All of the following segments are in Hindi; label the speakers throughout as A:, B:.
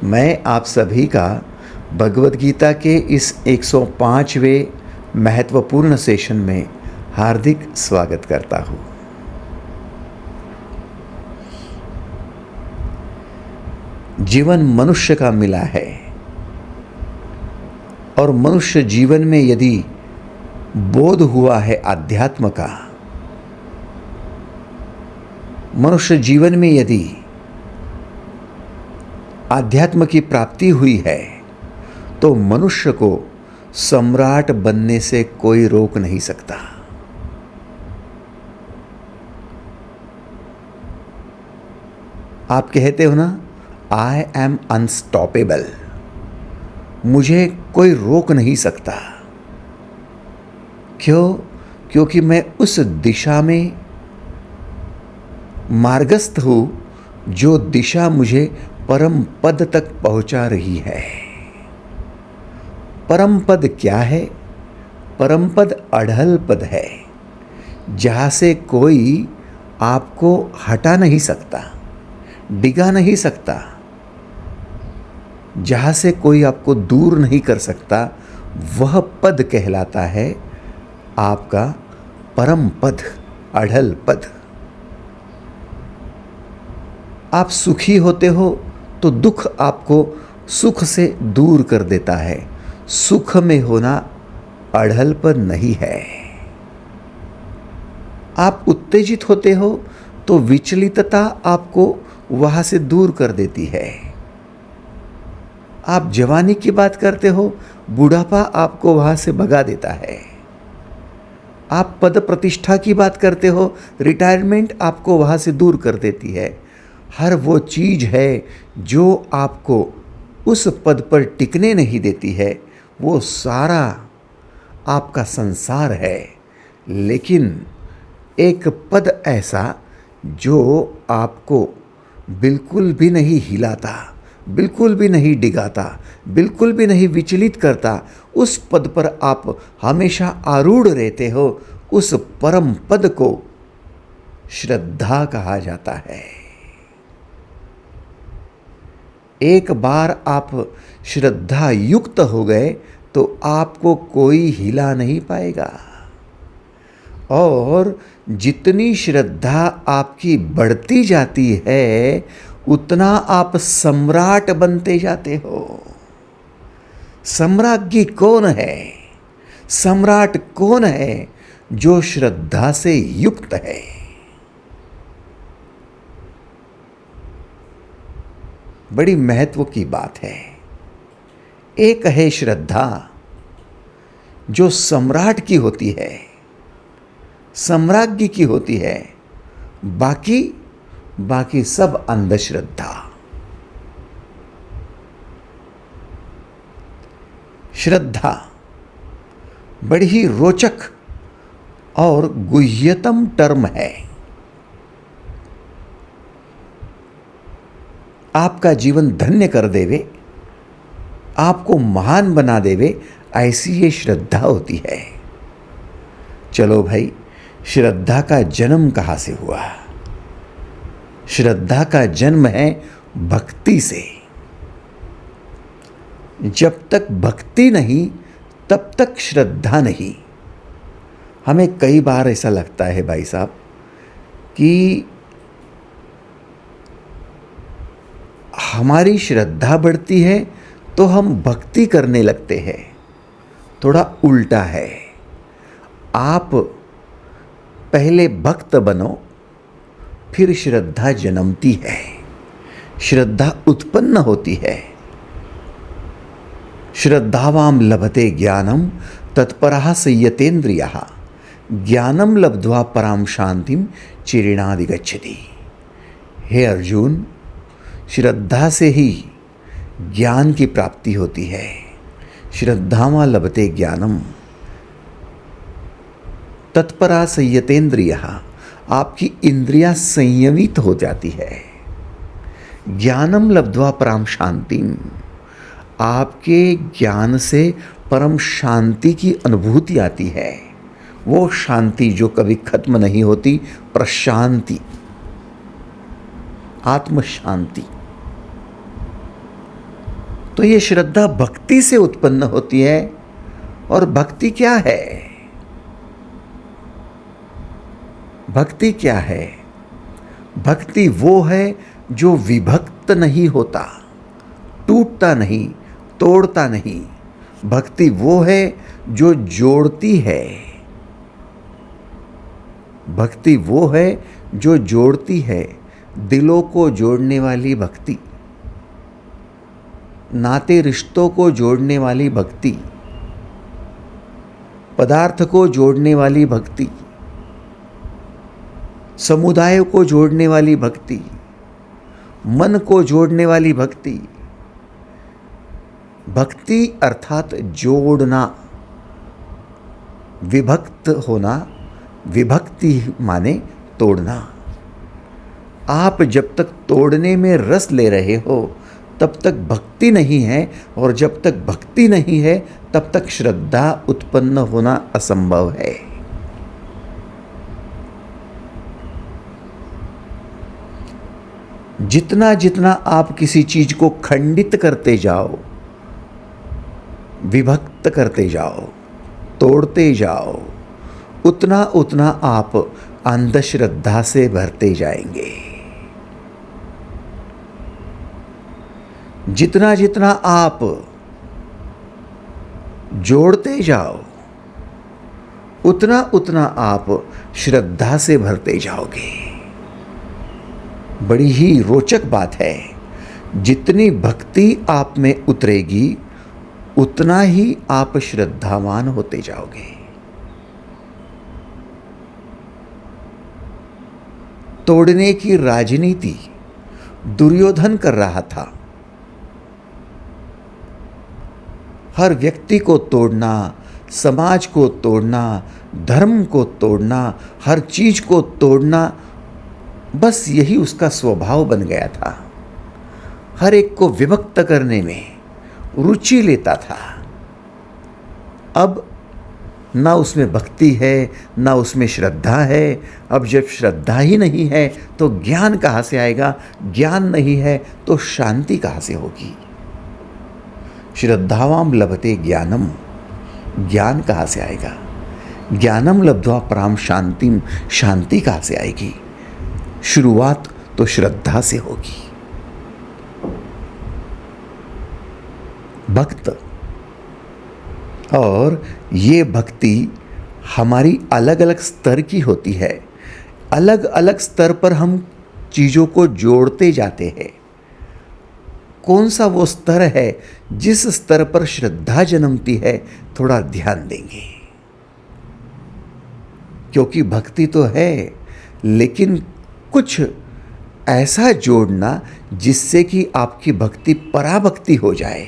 A: मैं आप सभी का भगवद गीता के इस 105वें महत्वपूर्ण सेशन में हार्दिक स्वागत करता हूँ। जीवन मनुष्य का मिला है और मनुष्य जीवन में यदि बोध हुआ है आध्यात्म का, मनुष्य जीवन में यदि आध्यात्म की प्राप्ति हुई है तो मनुष्य को सम्राट बनने से कोई रोक नहीं सकता। आप कहते हो ना, आई एम अनस्टॉपेबल, मुझे कोई रोक नहीं सकता। क्यों? क्योंकि मैं उस दिशा में मार्गस्थ हूं जो दिशा मुझे परम पद तक पहुंचा रही है। परम पद क्या है? परम पद अढ़ल पद है, जहां से कोई आपको हटा नहीं सकता, डिगा नहीं सकता, जहां से कोई आपको दूर नहीं कर सकता। वह पद कहलाता है आपका परम पद, अढ़ल पद। आप सुखी होते हो तो दुख आपको सुख से दूर कर देता है। सुख में होना अढ़लपन नहीं है। आप उत्तेजित होते हो तो विचलितता आपको वहां से दूर कर देती है। आप जवानी की बात करते हो, बुढ़ापा आपको वहां से भगा देता है। आप पद प्रतिष्ठा की बात करते हो, रिटायरमेंट आपको वहां से दूर कर देती है। हर वो चीज है जो आपको उस पद पर टिकने नहीं देती है, वो सारा आपका संसार है। लेकिन एक पद ऐसा जो आपको बिल्कुल भी नहीं हिलाता, बिल्कुल भी नहीं डिगाता, बिल्कुल भी नहीं विचलित करता, उस पद पर आप हमेशा आरूढ़ रहते हो, उस परम पद को श्रद्धा कहा जाता है। एक बार आप श्रद्धा युक्त हो गए तो आपको कोई हिला नहीं पाएगा। और जितनी श्रद्धा आपकी बढ़ती जाती है, उतना आप सम्राट बनते जाते हो। सम्राज्ञी कौन है? सम्राट कौन है? जो श्रद्धा से युक्त है। बड़ी महत्व की बात है। एक है श्रद्धा जो सम्राट की होती है, सम्राज्ञी की होती है, बाकी सब अंधश्रद्धा। श्रद्धा बड़ी ही रोचक और गुह्यतम टर्म है। आपका जीवन धन्य कर देवे, आपको महान बना देवे, ऐसी ये श्रद्धा होती है। चलो भाई, श्रद्धा का जन्म कहाँ से हुआ? श्रद्धा का जन्म है भक्ति से। जब तक भक्ति नहीं तब तक श्रद्धा नहीं। हमें कई बार ऐसा लगता है भाई साहब कि हमारी श्रद्धा बढ़ती है तो हम भक्ति करने लगते हैं। थोड़ा उल्टा है। आप पहले भक्त बनो, फिर श्रद्धा जन्मती है, श्रद्धा उत्पन्न होती है। श्रद्धावाम लभते ज्ञानम तत्परः संयतेन्द्रियः ज्ञानम लब्ध्वा पराम शांतिम चिरेणाधिगच्छति। हे अर्जुन, श्रद्धा से ही ज्ञान की प्राप्ति होती है। श्रद्धावा लभते ज्ञानम तत्परा संयतेन्द्रियः, आपकी इंद्रियां संयमित हो जाती है। ज्ञानम लब्ध्वा परम शांतिम, आपके ज्ञान से परम शांति की अनुभूति आती है। वो शांति जो कभी खत्म नहीं होती, प्रशांति, आत्म शांति। ये श्रद्धा भक्ति से उत्पन्न होती है। और भक्ति क्या है? भक्ति क्या है? भक्ति वो है जो विभक्त नहीं होता, टूटता नहीं, तोड़ता नहीं। भक्ति वो है जो जोड़ती है। भक्ति वो है जो जोड़ती है, दिलों को जोड़ने वाली भक्ति, नाते रिश्तों को जोड़ने वाली भक्ति, पदार्थ को जोड़ने वाली भक्ति, समुदाय को जोड़ने वाली भक्ति, मन को जोड़ने वाली भक्ति। भक्ति अर्थात जोड़ना, विभक्त होना, विभक्ति माने तोड़ना। आप जब तक तोड़ने में रस ले रहे हो तब तक भक्ति नहीं है, और जब तक भक्ति नहीं है तब तक श्रद्धा उत्पन्न होना असंभव है। जितना जितना आप किसी चीज को खंडित करते जाओ, विभक्त करते जाओ, तोड़ते जाओ, उतना उतना आप अंधश्रद्धा से भरते जाएंगे। जितना जितना आप जोड़ते जाओ, उतना उतना आप श्रद्धा से भरते जाओगे। बड़ी ही रोचक बात है, जितनी भक्ति आप में उतरेगी उतना ही आप श्रद्धावान होते जाओगे। तोड़ने की राजनीति दुर्योधन कर रहा था। हर व्यक्ति को तोड़ना, समाज को तोड़ना, धर्म को तोड़ना, हर चीज को तोड़ना, बस यही उसका स्वभाव बन गया था। हर एक को विभक्त करने में रुचि लेता था। अब ना उसमें भक्ति है, ना उसमें श्रद्धा है। अब जब श्रद्धा ही नहीं है तो ज्ञान कहाँ से आएगा? ज्ञान नहीं है तो शांति कहाँ से होगी? श्रद्धावाम लभते ज्ञानम, ज्ञान कहाँ से आएगा? ज्ञानम लब्ध्वा पराम शांतिम, शांति कहाँ से आएगी? शुरुआत तो श्रद्धा से होगी। भक्त, और ये भक्ति हमारी अलग अलग स्तर की होती है। अलग अलग स्तर पर हम चीज़ों को जोड़ते जाते हैं। कौन सा वो स्तर है जिस स्तर पर श्रद्धा जन्मती है, थोड़ा ध्यान देंगे। क्योंकि भक्ति तो है, लेकिन कुछ ऐसा जोड़ना जिससे कि आपकी भक्ति पराभक्ति हो जाए,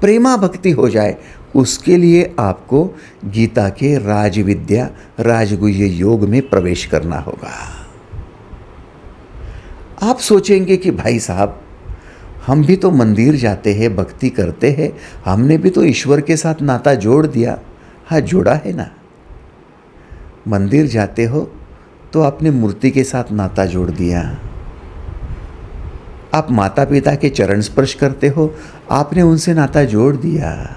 A: प्रेमा भक्ति हो जाए, उसके लिए आपको गीता के राजविद्या, राजगुह्य योग में प्रवेश करना होगा। आप सोचेंगे कि भाई साहब, हम भी तो मंदिर जाते हैं, भक्ति करते हैं, हमने भी तो ईश्वर के साथ नाता जोड़ दिया। हाँ, जोड़ा है ना। मंदिर जाते हो तो आपने मूर्ति के साथ नाता जोड़ दिया। आप माता पिता के चरण स्पर्श करते हो, आपने उनसे नाता जोड़ दिया।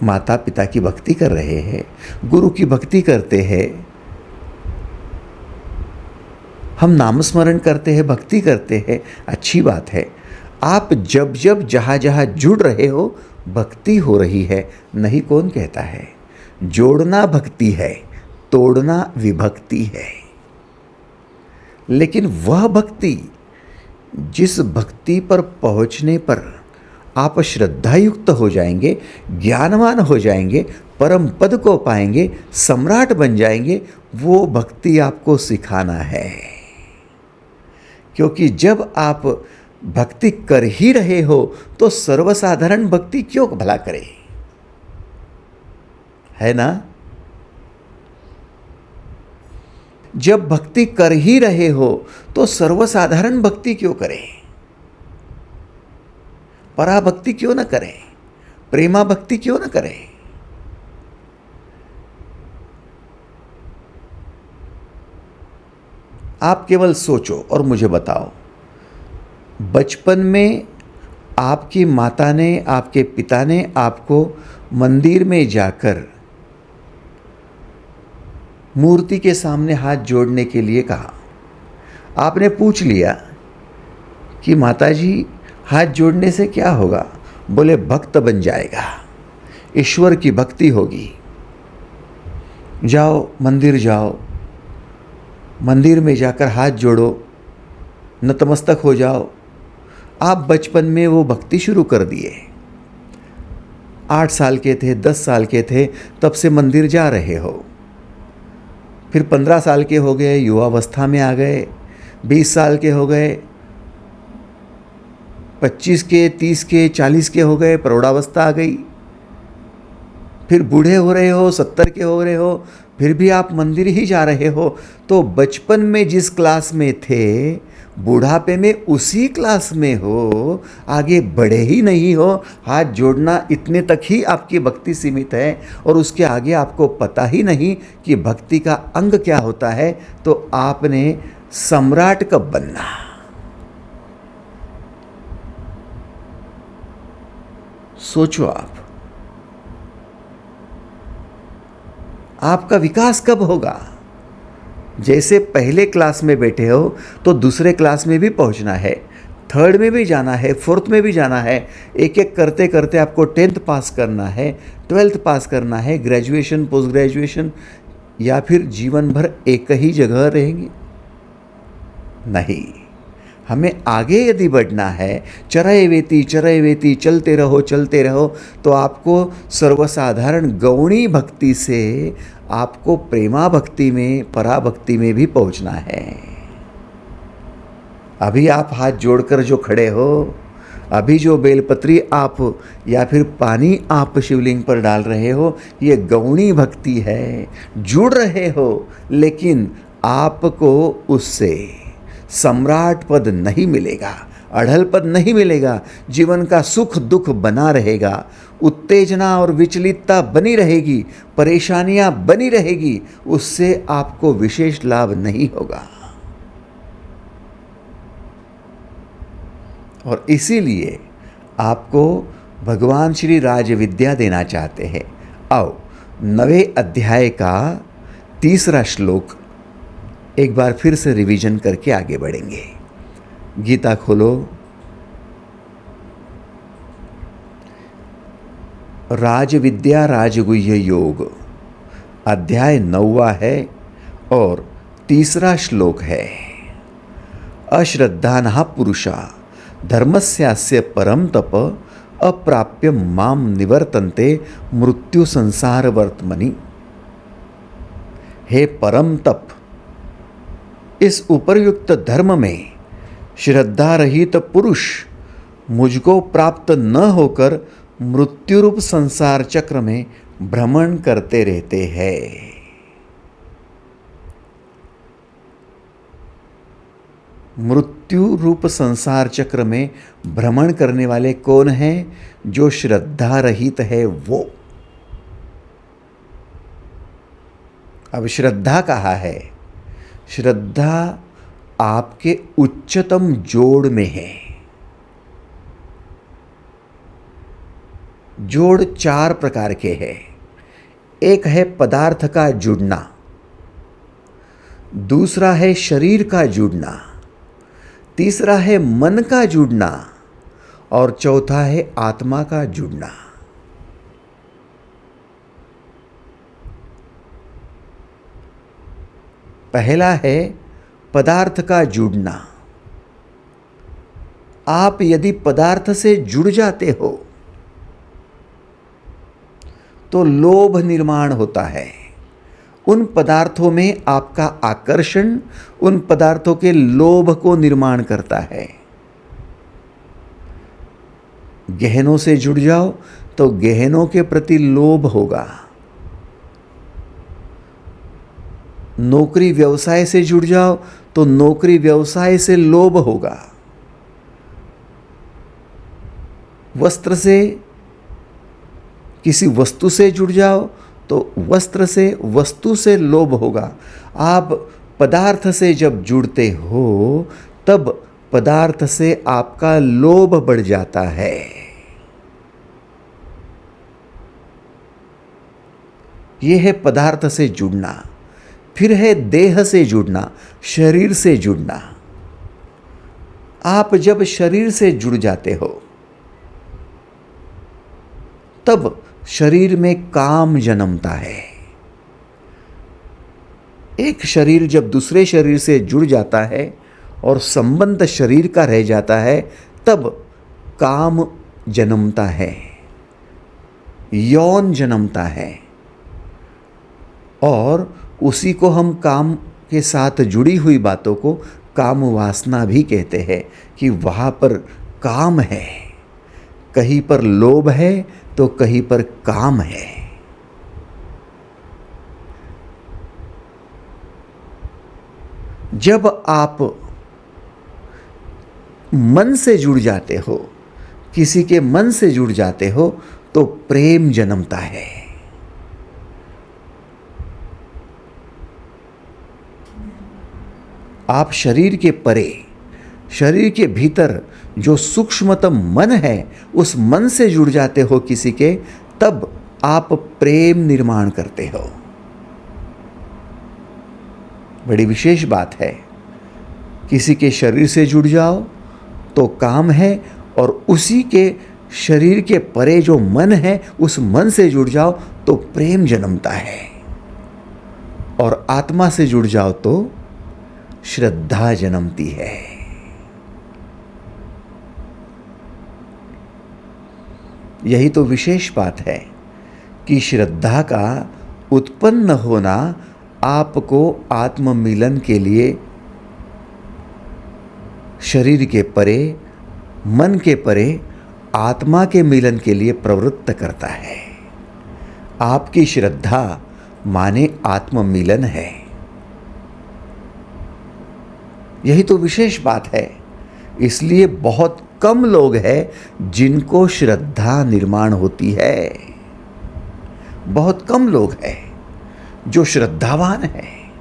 A: माता पिता की भक्ति कर रहे हैं, गुरु की भक्ति करते हैं, हम नामस्मरण करते हैं, भक्ति करते हैं, अच्छी बात है। आप जब जब जहाँ जहाँ जुड़ रहे हो, भक्ति हो रही है, नहीं कौन कहता है? जोड़ना भक्ति है, तोड़ना विभक्ति है। लेकिन वह भक्ति जिस भक्ति पर पहुँचने पर आप श्रद्धायुक्त हो जाएंगे, ज्ञानवान हो जाएंगे, परम पद को पाएंगे, सम्राट बन जाएंगे, वो भक्ति आपको सिखाना है। क्योंकि जब आप भक्ति कर ही रहे हो तो सर्वसाधारण भक्ति क्यों भला करे, है ना? जब भक्ति कर ही रहे हो तो सर्वसाधारण भक्ति क्यों करें? पराभक्ति क्यों न करें? प्रेमा भक्ति क्यों न करें? आप केवल सोचो और मुझे बताओ, बचपन में आपकी माता ने, आपके पिता ने आपको मंदिर में जाकर मूर्ति के सामने हाथ जोड़ने के लिए कहा। आपने पूछ लिया कि माताजी हाथ जोड़ने से क्या होगा? बोले भक्त बन जाएगा, ईश्वर की भक्ति होगी। जाओ मंदिर जाओ, मंदिर में जाकर हाथ जोड़ो, नतमस्तक हो जाओ। आप बचपन में वो भक्ति शुरू कर दिए। 8 साल के थे, 10 साल के थे, तब से मंदिर जा रहे हो। फिर 15 साल के हो गए, युवावस्था में आ गए, 20 साल के हो गए, 25 के, 30 के, 40 के हो गए, प्रौढ़ावस्था आ गई। फिर बूढ़े हो रहे हो, 70 के हो रहे हो, फिर भी आप मंदिर ही जा रहे हो। तो बचपन में जिस क्लास में थे, बुढ़ापे में उसी क्लास में हो, आगे बढ़े ही नहीं हो। हाथ जोड़ना इतने तक ही आपकी भक्ति सीमित है और उसके आगे आपको पता ही नहीं कि भक्ति का अंग क्या होता है। तो आपने सम्राट कब बनना? सोचो आपका विकास कब होगा? जैसे पहले क्लास में बैठे हो तो दूसरे क्लास में भी पहुंचना है, थर्ड में भी जाना है, फोर्थ में भी जाना है। एक एक करते करते आपको 10th पास करना है, 12th पास करना है, ग्रेजुएशन, पोस्ट ग्रेजुएशन, या फिर जीवन भर एक ही जगह रहेंगे? नहीं, हमें आगे यदि बढ़ना है, चरय वेती चलते रहो, तो आपको सर्वसाधारण गौणी भक्ति से आपको प्रेमा भक्ति में, पराभक्ति में भी पहुंचना है। अभी आप हाथ जोड़कर जो खड़े हो, अभी जो बेलपत्री आप या फिर पानी आप शिवलिंग पर डाल रहे हो, ये गौणी भक्ति है, जुड़ रहे हो, लेकिन आपको उससे सम्राट पद नहीं मिलेगा, अढ़ल पद नहीं मिलेगा। जीवन का सुख दुख बना रहेगा, उत्तेजना और विचलितता बनी रहेगी, परेशानियां बनी रहेगी, उससे आपको विशेष लाभ नहीं होगा। और इसीलिए आपको भगवान श्री राज विद्या देना चाहते हैं। आओ 9वें अध्याय का 3रा श्लोक एक बार फिर से रिवीजन करके आगे बढ़ेंगे। गीता खोलो, राज विद्या राजगुह्य योग अध्याय 9वां है और 3रा श्लोक है। अश्रद्धानः पुरुषा धर्मस्यास्य परम तप अप्राप्य माम निवर्तन्ते मृत्यु संसार वर्तमनि। हे परम तप, इस उपर्युक्त धर्म में श्रद्धा रहित पुरुष मुझको प्राप्त न होकर मृत्यु रूप संसार चक्र में भ्रमण करते रहते हैं। मृत्यु रूप संसार चक्र में भ्रमण करने वाले कौन हैं? जो श्रद्धा रहित है वो। अब श्रद्धा कहाँ है? श्रद्धा आपके उच्चतम जोड़ में है। जोड़ 4 प्रकार के हैं। एक है पदार्थ का जुड़ना, दूसरा है शरीर का जुड़ना, तीसरा है मन का जुड़ना और चौथा है आत्मा का जुड़ना। पहला है पदार्थ का जुड़ना। आप यदि पदार्थ से जुड़ जाते हो तो लोभ निर्माण होता है। उन पदार्थों में आपका आकर्षण उन पदार्थों के लोभ को निर्माण करता है। गहनों से जुड़ जाओ तो गहनों के प्रति लोभ होगा। नौकरी व्यवसाय से जुड़ जाओ तो नौकरी व्यवसाय से लोभ होगा। वस्त्र से, किसी वस्तु से जुड़ जाओ तो वस्त्र से, वस्तु से लोभ होगा। आप पदार्थ से जब जुड़ते हो तब पदार्थ से आपका लोभ बढ़ जाता है। यह है पदार्थ से जुड़ना। फिर है देह से जुड़ना, शरीर से जुड़ना। आप जब शरीर से जुड़ जाते हो तब शरीर में काम जन्मता है। एक शरीर जब दूसरे शरीर से जुड़ जाता है और संबंध शरीर का रह जाता है तब काम जन्मता है, यौन जन्मता है। और उसी को हम काम के साथ जुड़ी हुई बातों को काम वासना भी कहते हैं कि वहाँ पर काम है, कहीं पर लोभ है तो कहीं पर काम है। जब आप मन से जुड़ जाते हो, किसी के मन से जुड़ जाते हो तो प्रेम जन्मता है। आप शरीर के परे, शरीर के भीतर जो सूक्ष्मतम मन है उस मन से जुड़ जाते हो किसी के, तब आप प्रेम निर्माण करते हो। बड़ी विशेष बात है। किसी के शरीर से जुड़ जाओ तो काम है, और उसी के शरीर के परे जो मन है उस मन से जुड़ जाओ तो प्रेम जन्मता है। और आत्मा से जुड़ जाओ तो श्रद्धा जन्मती है। यही तो विशेष बात है कि श्रद्धा का उत्पन्न होना आपको आत्ममिलन के लिए शरीर के परे, मन के परे आत्मा के मिलन के लिए प्रवृत्त करता है। आपकी श्रद्धा माने आत्ममिलन है। यही तो विशेष बात है। इसलिए बहुत कम लोग हैं जिनको श्रद्धा निर्माण होती है। बहुत कम लोग हैं जो श्रद्धावान हैं,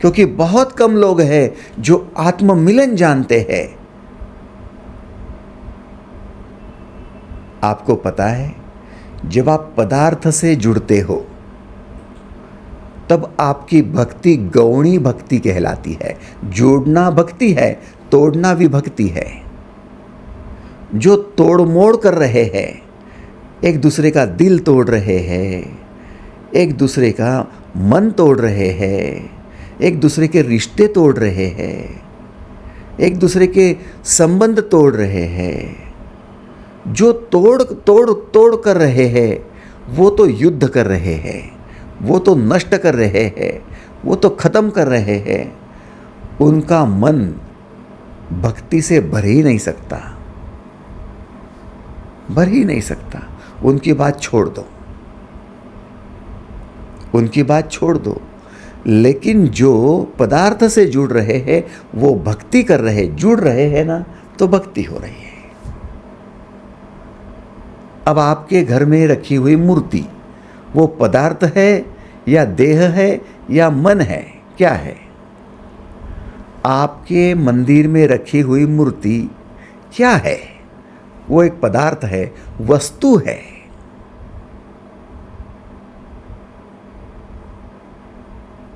A: क्योंकि बहुत कम लोग हैं जो आत्ममिलन जानते हैं। आपको पता है, जब आप पदार्थ से जुड़ते हो तब आपकी भक्ति गौणी भक्ति कहलाती है। जोड़ना भक्ति है, तोड़ना भी भक्ति है। जो तोड़ मोड़ कर रहे हैं, एक दूसरे का दिल तोड़ रहे हैं, एक दूसरे का मन तोड़ रहे हैं, एक दूसरे के रिश्ते तोड़ रहे हैं, एक दूसरे के संबंध तोड़ रहे हैं, जो तोड़ तोड़ तोड़ कर रहे हैं वो तो युद्ध कर रहे हैं, वो तो नष्ट कर रहे हैं, वो तो खत्म कर रहे हैं। उनका मन भक्ति से भर ही नहीं सकता, भर ही नहीं सकता। उनकी बात छोड़ दो, उनकी बात छोड़ दो। लेकिन जो पदार्थ से जुड़ रहे हैं वो भक्ति कर रहे, जुड़ रहे हैं ना, तो भक्ति हो रही है। अब आपके घर में रखी हुई मूर्ति, वो पदार्थ है या देह है या मन है, क्या है? आपके मंदिर में रखी हुई मूर्ति क्या है? वो एक पदार्थ है, वस्तु है।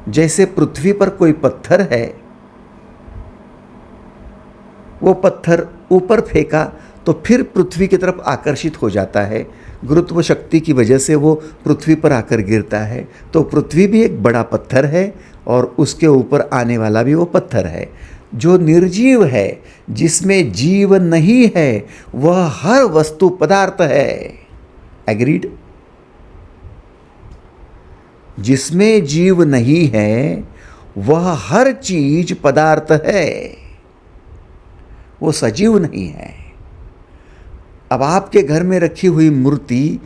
A: जैसे पृथ्वी पर कोई पत्थर है, वो पत्थर ऊपर फेंका तो फिर पृथ्वी की तरफ आकर्षित हो जाता है। गुरुत्व शक्ति की वजह से वो पृथ्वी पर आकर गिरता है। तो पृथ्वी भी एक बड़ा पत्थर है और उसके ऊपर आने वाला भी वो पत्थर है। जो निर्जीव है, जिसमें जीव नहीं है, वह हर वस्तु पदार्थ है। एग्रीड? जिसमें जीव नहीं है वह हर चीज पदार्थ है, वो सजीव नहीं है। अब आपके घर में रखी हुई मूर्ति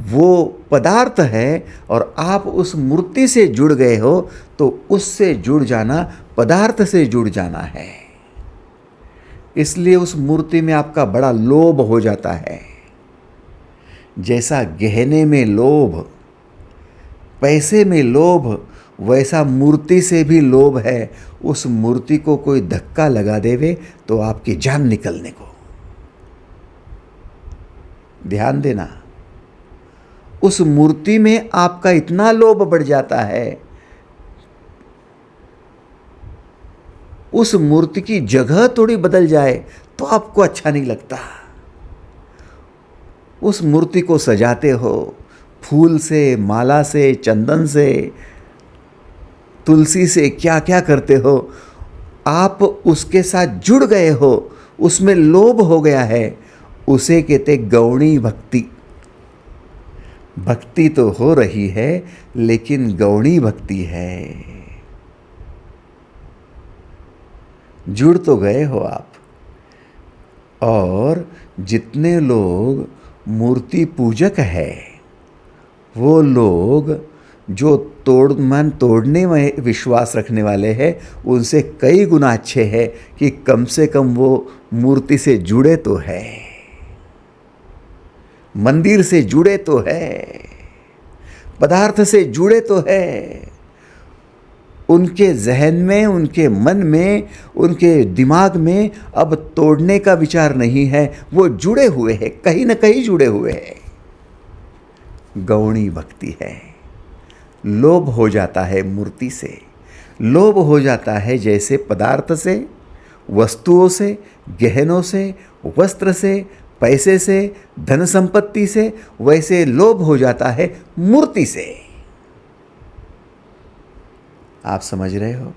A: वो पदार्थ है और आप उस मूर्ति से जुड़ गए हो, तो उससे जुड़ जाना पदार्थ से जुड़ जाना है। इसलिए उस मूर्ति में आपका बड़ा लोभ हो जाता है। जैसा गहने में लोभ, पैसे में लोभ, वैसा मूर्ति से भी लोभ है। उस मूर्ति को कोई धक्का लगा देवे तो आपकी जान निकलने को। ध्यान देना, उस मूर्ति में आपका इतना लोभ बढ़ जाता है, उस मूर्ति की जगह थोड़ी बदल जाए तो आपको अच्छा नहीं लगता। उस मूर्ति को सजाते हो फूल से, माला से, चंदन से, तुलसी से, क्या क्या करते हो। आप उसके साथ जुड़ गए हो, उसमें लोभ हो गया है। उसे कहते गौणी भक्ति। भक्ति तो हो रही है लेकिन गौणी भक्ति है। जुड़ तो गए हो आप। और जितने लोग मूर्ति पूजक है, वो लोग जो तोड़ने में विश्वास रखने वाले हैं, उनसे कई गुना अच्छे हैं कि कम से कम वो मूर्ति से जुड़े तो है, मंदिर से जुड़े तो है, पदार्थ से जुड़े तो है। उनके जहन में, उनके मन में, उनके दिमाग में अब तोड़ने का विचार नहीं है। वो जुड़े हुए हैं, कहीं ना कहीं जुड़े हुए हैं। गौणी भक्ति है। लोभ हो जाता है मूर्ति से, लोभ हो जाता है जैसे पदार्थ से, वस्तुओं से, गहनों से, वस्त्र से, पैसे से, धन संपत्ति से, वैसे लोभ हो जाता है मूर्ति से। आप समझ रहे हो?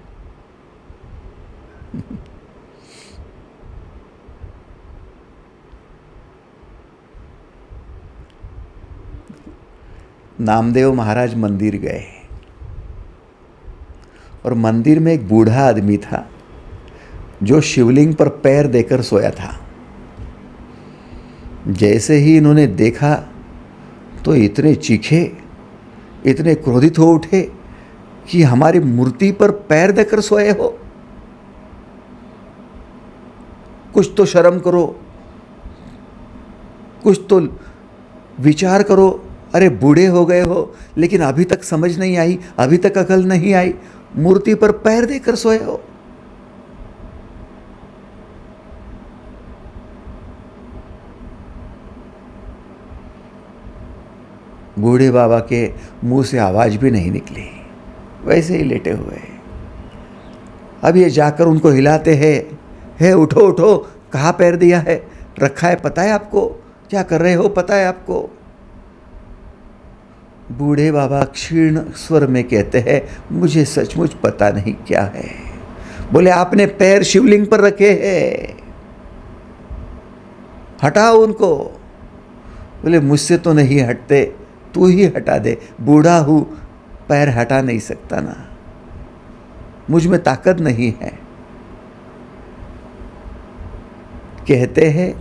A: नामदेव महाराज मंदिर गए और मंदिर में एक बूढ़ा आदमी था जो शिवलिंग पर पैर देकर सोया था। जैसे ही इन्होंने देखा तो इतने चीखे, इतने क्रोधित हो उठे कि हमारी मूर्ति पर पैर देकर सोए हो, कुछ तो शर्म करो, कुछ तो विचार करो। अरे बूढ़े हो गए हो लेकिन अभी तक समझ नहीं आई, अभी तक अकल नहीं आई, मूर्ति पर पैर देकर सोए हो। बूढ़े बाबा के मुंह से आवाज भी नहीं निकली, वैसे ही लेटे हुए। अब ये जाकर उनको हिलाते हैं, हे उठो उठो, कहाँ पैर दिया है, रखा है पता है आपको, क्या कर रहे हो पता है आपको। बूढ़े बाबा क्षीण स्वर में कहते हैं, मुझे सचमुच पता नहीं क्या है। बोले आपने पैर शिवलिंग पर रखे हैं, हटाओ उनको। बोले मुझसे तो नहीं हटते, तू ही हटा दे, बूढ़ा हूं, पैर हटा नहीं सकता ना, मुझ में ताकत नहीं है। कहते हैं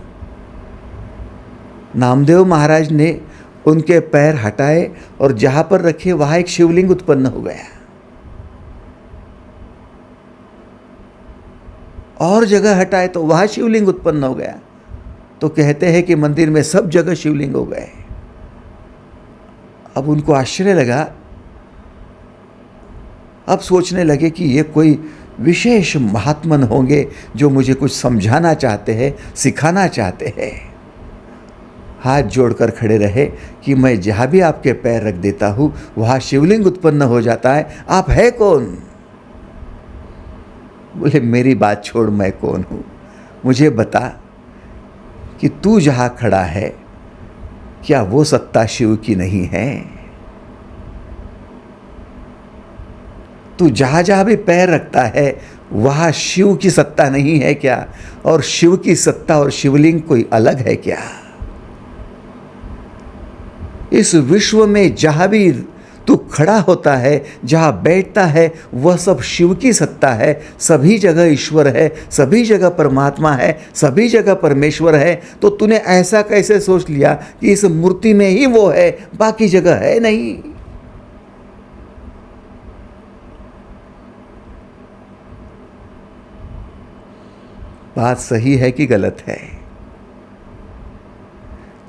A: नामदेव महाराज ने उनके पैर हटाए और जहां पर रखे वहां एक शिवलिंग उत्पन्न हो गया। और जगह हटाए तो वहां शिवलिंग उत्पन्न हो गया। तो कहते हैं कि मंदिर में सब जगह शिवलिंग हो गए। अब उनको आश्चर्य लगा। अब सोचने लगे कि ये कोई विशेष महात्मन होंगे जो मुझे कुछ समझाना चाहते हैं, सिखाना चाहते हैं। हाथ जोड़कर खड़े रहे कि मैं जहां भी आपके पैर रख देता हूं वहां शिवलिंग उत्पन्न हो जाता है। आप है कौन? बोले मेरी बात छोड़, मैं कौन हूं, मुझे बता कि तू जहां खड़ा है क्या वो सत्ता शिव की नहीं है? तू जहां जहां भी पैर रखता है वहां शिव की सत्ता नहीं है क्या? और शिव की सत्ता और शिवलिंग कोई अलग है क्या? इस विश्व में जहां भी तू खड़ा होता है, जहां बैठता है, वह सब शिव की सत्ता है। सभी जगह ईश्वर है, सभी जगह परमात्मा है, सभी जगह परमेश्वर है। तो तूने ऐसा कैसे सोच लिया कि इस मूर्ति में ही वो है, बाकी जगह है नहीं? बात सही है कि गलत है?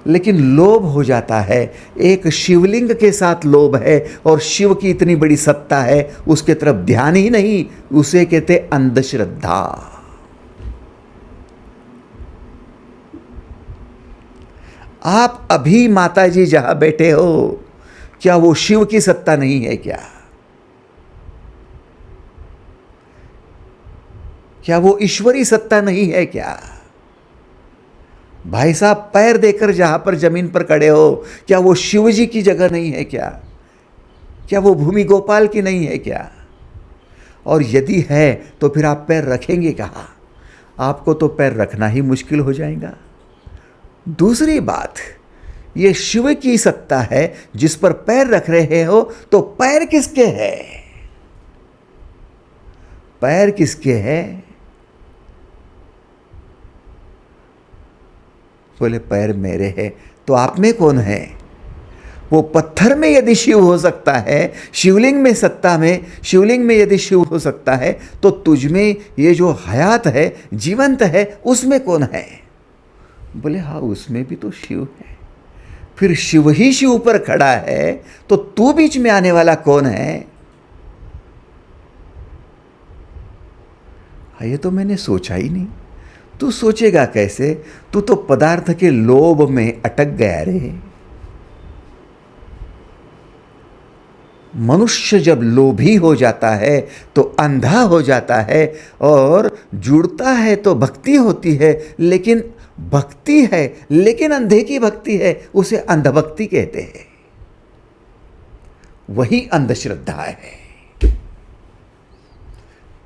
A: लेकिन लोभ हो जाता है। एक शिवलिंग के साथ लोभ है और शिव की इतनी बड़ी सत्ता है, उसके तरफ ध्यान ही नहीं, उसे कहते अंधश्रद्धा। आप अभी माता जी जहां बैठे हो, क्या वो शिव की सत्ता नहीं है क्या? क्या वो ईश्वरी सत्ता नहीं है क्या? भाई साहब, पैर देकर जहां पर जमीन पर खड़े हो, क्या वो शिव जी की जगह नहीं है क्या? क्या वो भूमि गोपाल की नहीं है क्या? और यदि है तो फिर आप पैर रखेंगे कहां? आपको तो पैर रखना ही मुश्किल हो जाएगा। दूसरी बात, ये शिव की सत्ता है जिस पर पैर रख रहे हो, तो पैर किसके हैं? पैर किसके हैं? बोले पैर मेरे हैं। तो आप में कौन है? वो पत्थर में यदि शिव हो सकता है, शिवलिंग में सत्ता में, शिवलिंग में यदि शिव हो सकता है, तो तुझ में ये जो हयात है, जीवंत है, उसमें कौन है? बोले हाँ, उसमें भी तो शिव है। फिर शिव ही शिव पर खड़ा है, तो तू बीच में आने वाला कौन है? हाँ, ये तो मैंने सोचा ही नहीं। तू सोचेगा कैसे? तू तो पदार्थ के लोभ में अटक गया रे। मनुष्य जब लोभी हो जाता है तो अंधा हो जाता है, और जुड़ता है तो भक्ति होती है, लेकिन भक्ति है लेकिन अंधे की भक्ति है, उसे अंधभक्ति कहते हैं। वही अंधश्रद्धा है।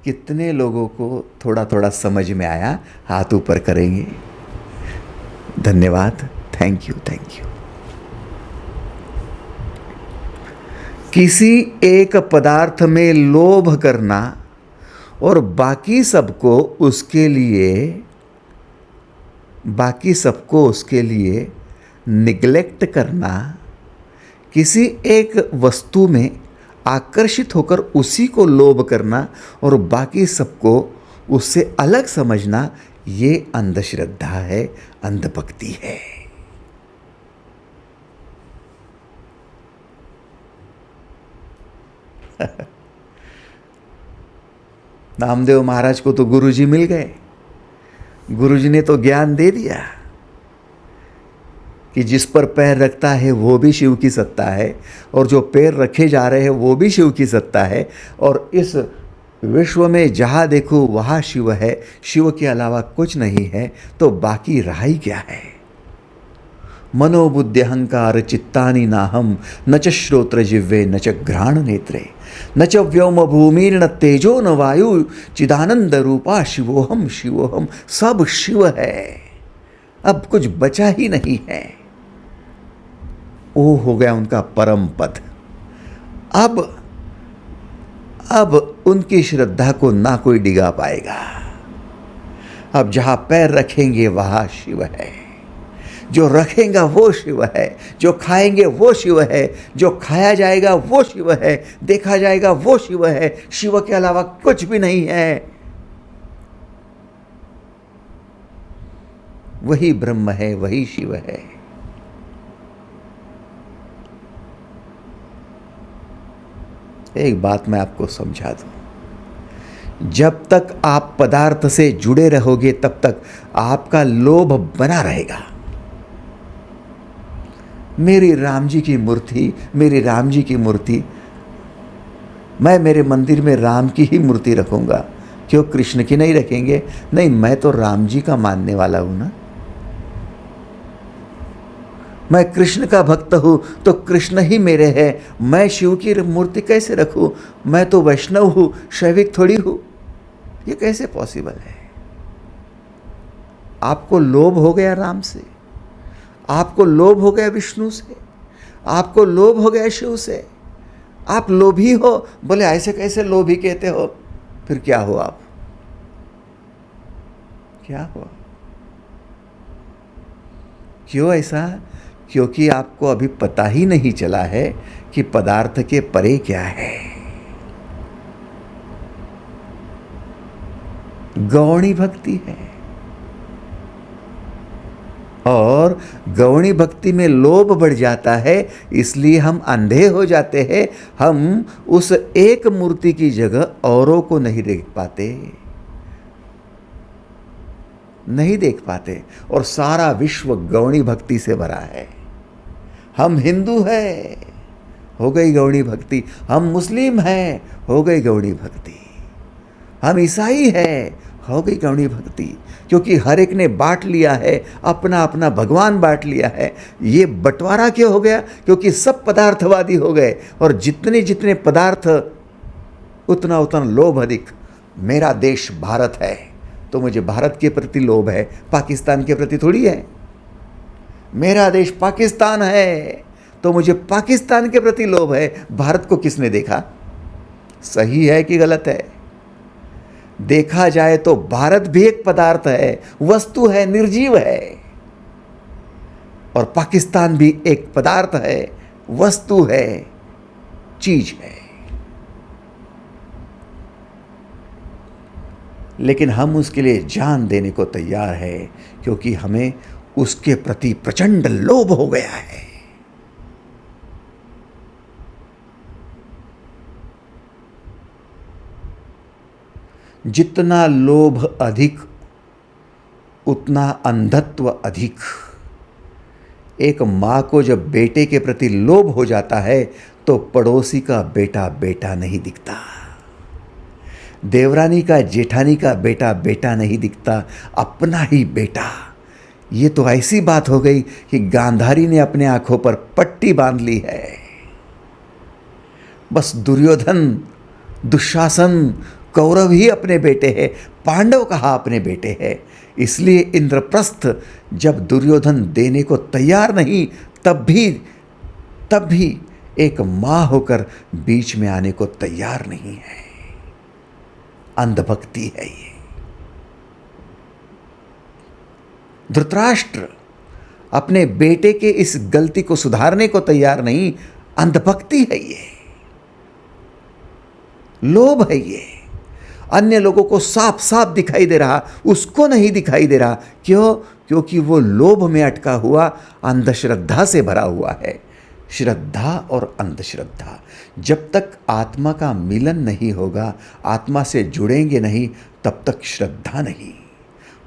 A: कितने लोगों को थोड़ा थोड़ा समझ में आया? हाथ ऊपर करेंगे। धन्यवाद। Thank you, thank you. किसी एक पदार्थ में लोभ करना और बाकी सबको उसके लिए निग्लेक्ट करना, किसी एक वस्तु में आकर्षित होकर उसी को लोभ करना और बाकी सबको उससे अलग समझना, ये अंधश्रद्धा है, अंधभक्ति है। नामदेव महाराज को तो गुरुजी मिल गए। गुरुजी ने तो ज्ञान दे दिया कि जिस पर पैर रखता है वो भी शिव की सत्ता है, और जो पैर रखे जा रहे हैं वो भी शिव की सत्ता है, और इस विश्व में जहाँ देखो वहाँ शिव है, शिव के अलावा कुछ नहीं है, तो बाकी रहा ही क्या है? मनोबुद्धि अहंकार चित्तानि नाहम, न च श्रोत्र जिह्वे न च घ्राण नेत्रे, न च व्योम भूमिर्न तेजो न वायु, चिदानंद रूपा शिवोहम शिवोहम। सब शिव है, अब कुछ बचा ही नहीं है। वो हो गया उनका परम पद। अब उनकी श्रद्धा को ना कोई डिगा पाएगा। अब जहां पैर रखेंगे वहां शिव है, जो रखेगा वो शिव है, जो खाएंगे वो शिव है, जो खाया जाएगा वो शिव है, देखा जाएगा वो शिव है। शिव के अलावा कुछ भी नहीं है। वही ब्रह्म है, वही शिव है। एक बात मैं आपको समझा दूं, जब तक आप पदार्थ से जुड़े रहोगे तब तक आपका लोभ बना रहेगा। मेरी राम जी की मूर्ति, मेरी राम जी की मूर्ति, मैं मेरे मंदिर में राम की ही मूर्ति रखूंगा, क्यों कृष्ण की नहीं रखेंगे? नहीं, मैं तो राम जी का मानने वाला हूं ना। मैं कृष्ण का भक्त हूं तो कृष्ण ही मेरे हैं। मैं शिव की मूर्ति कैसे रखूं? मैं तो वैष्णव हूं, शैविक थोड़ी हूं। ये कैसे पॉसिबल है? आपको लोभ हो गया राम से, आपको लोभ हो गया विष्णु से, आपको लोभ हो गया शिव से। आप लोभी हो। बोले ऐसे कैसे लोभी कहते हो? फिर क्या हो आप? क्या हुआ? क्यों ऐसा? क्योंकि आपको अभी पता ही नहीं चला है कि पदार्थ के परे क्या है। गौणी भक्ति है। और गौणी भक्ति में लोभ बढ़ जाता है, इसलिए हम अंधे हो जाते हैं। हम उस एक मूर्ति की जगह औरों को नहीं देख पाते और सारा विश्व गौणी भक्ति से भरा है। हम हिंदू हैं, हो गई गौणी भक्ति। हम मुस्लिम हैं, हो गई गौणी भक्ति। हम ईसाई हैं, हो गई गौणी भक्ति। क्योंकि हर एक ने बांट लिया है, अपना अपना भगवान बांट लिया है। ये बंटवारा क्यों हो गया? क्योंकि सब पदार्थवादी हो गए, और जितने जितने पदार्थ उतना उतना लोभ अधिक। मेरा देश भारत है तो मुझे भारत के प्रति लोभ है, पाकिस्तान के प्रति थोड़ी है। मेरा देश पाकिस्तान है तो मुझे पाकिस्तान के प्रति लोभ है। भारत को किसने देखा? सही है कि गलत है? देखा जाए तो भारत भी एक पदार्थ है, वस्तु है, निर्जीव है, और पाकिस्तान भी एक पदार्थ है, वस्तु है, चीज है। लेकिन हम उसके लिए जान देने को तैयार है, क्योंकि हमें उसके प्रति प्रचंड लोभ हो गया है। जितना लोभ अधिक उतना अंधत्व अधिक। एक मां को जब बेटे के प्रति लोभ हो जाता है तो पड़ोसी का बेटा बेटा नहीं दिखता, देवरानी का जेठानी का बेटा बेटा नहीं दिखता, अपना ही बेटा। ये तो ऐसी बात हो गई कि गांधारी ने अपने आंखों पर पट्टी बांध ली है। बस दुर्योधन, दुशासन, कौरव ही अपने बेटे हैं, पांडव कहाँ अपने बेटे हैं। इसलिए इंद्रप्रस्थ जब दुर्योधन देने को तैयार नहीं, तब भी एक मां होकर बीच में आने को तैयार नहीं है। अंधभक्ति है ये। धृतराष्ट्र अपने बेटे के इस गलती को सुधारने को तैयार नहीं, अंधभक्ति है ये, लोभ है ये। अन्य लोगों को साफ साफ दिखाई दे रहा, उसको नहीं दिखाई दे रहा। क्यों? क्योंकि वो लोभ में अटका हुआ अंधश्रद्धा से भरा हुआ है। श्रद्धा और अंधश्रद्धा, जब तक आत्मा का मिलन नहीं होगा, आत्मा से जुड़ेंगे नहीं, तब तक श्रद्धा नहीं।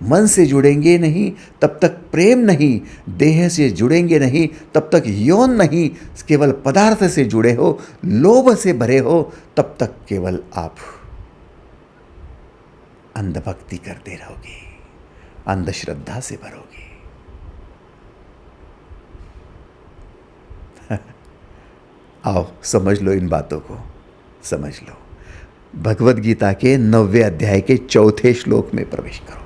A: मन से जुड़ेंगे नहीं तब तक प्रेम नहीं, देह से जुड़ेंगे नहीं तब तक यौन नहीं। केवल पदार्थ से जुड़े हो, लोभ से भरे हो, तब तक केवल आप अंधभक्ति करते रहोगे, अंधश्रद्धा से भरोगे। आओ समझ लो, इन बातों को समझ लो। भगवद गीता के 9वें अध्याय के 4थे श्लोक में प्रवेश करो।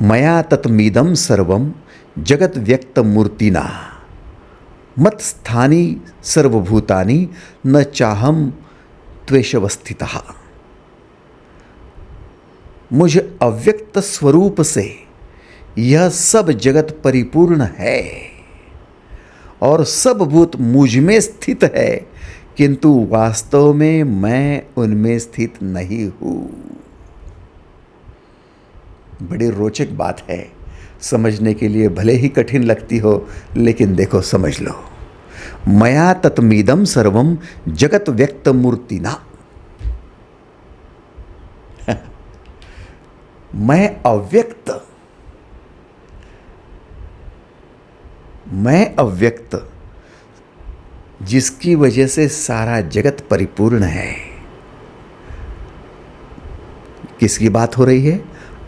A: मया तत्मीदं सर्वं जगत व्यक्त मूर्तिना मत स्थानी सर्वभूतानि न चाहम त्वेषवस्थितः। मुझ अव्यक्त स्वरूप से यह सब जगत परिपूर्ण है और सब भूत मुझ में स्थित है, किंतु वास्तव में मैं उनमें स्थित नहीं हूं। बड़ी रोचक बात है, समझने के लिए भले ही कठिन लगती हो, लेकिन देखो समझ लो। मया तत्मीदं सर्वं जगत व्यक्त मूर्तिना। मैं अव्यक्त, जिसकी वजह से सारा जगत परिपूर्ण है। किसकी बात हो रही है?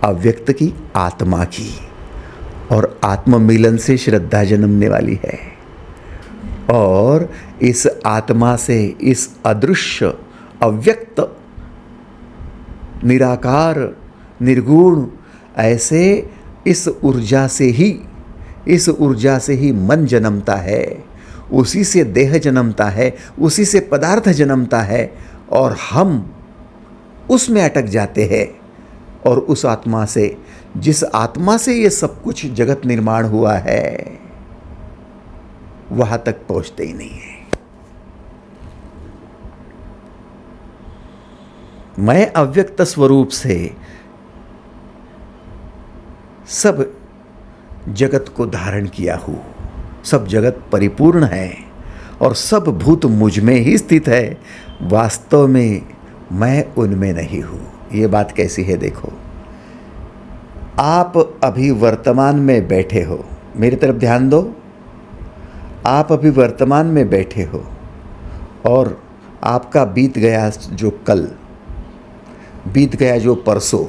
A: अव्यक्त की, आत्मा की। और आत्म मिलन से श्रद्धा जन्मने वाली है, और इस आत्मा से, इस अदृश्य अव्यक्त निराकार निर्गुण, ऐसे इस ऊर्जा से ही मन जन्मता है, उसी से देह जन्मता है, उसी से पदार्थ जन्मता है, और हम उसमें अटक जाते हैं। और उस आत्मा से, जिस आत्मा से ये सब कुछ जगत निर्माण हुआ है, वहां तक पहुंचते ही नहीं है। मैं अव्यक्त स्वरूप से सब जगत को धारण किया हूँ, सब जगत परिपूर्ण है और सब भूत मुझ में ही स्थित है, वास्तव में मैं उनमें नहीं हूँ। ये बात कैसी है देखो, आप अभी वर्तमान में बैठे हो, मेरी तरफ ध्यान दो। आप अभी वर्तमान में बैठे हो और आपका बीत गया जो कल, बीत गया जो परसों,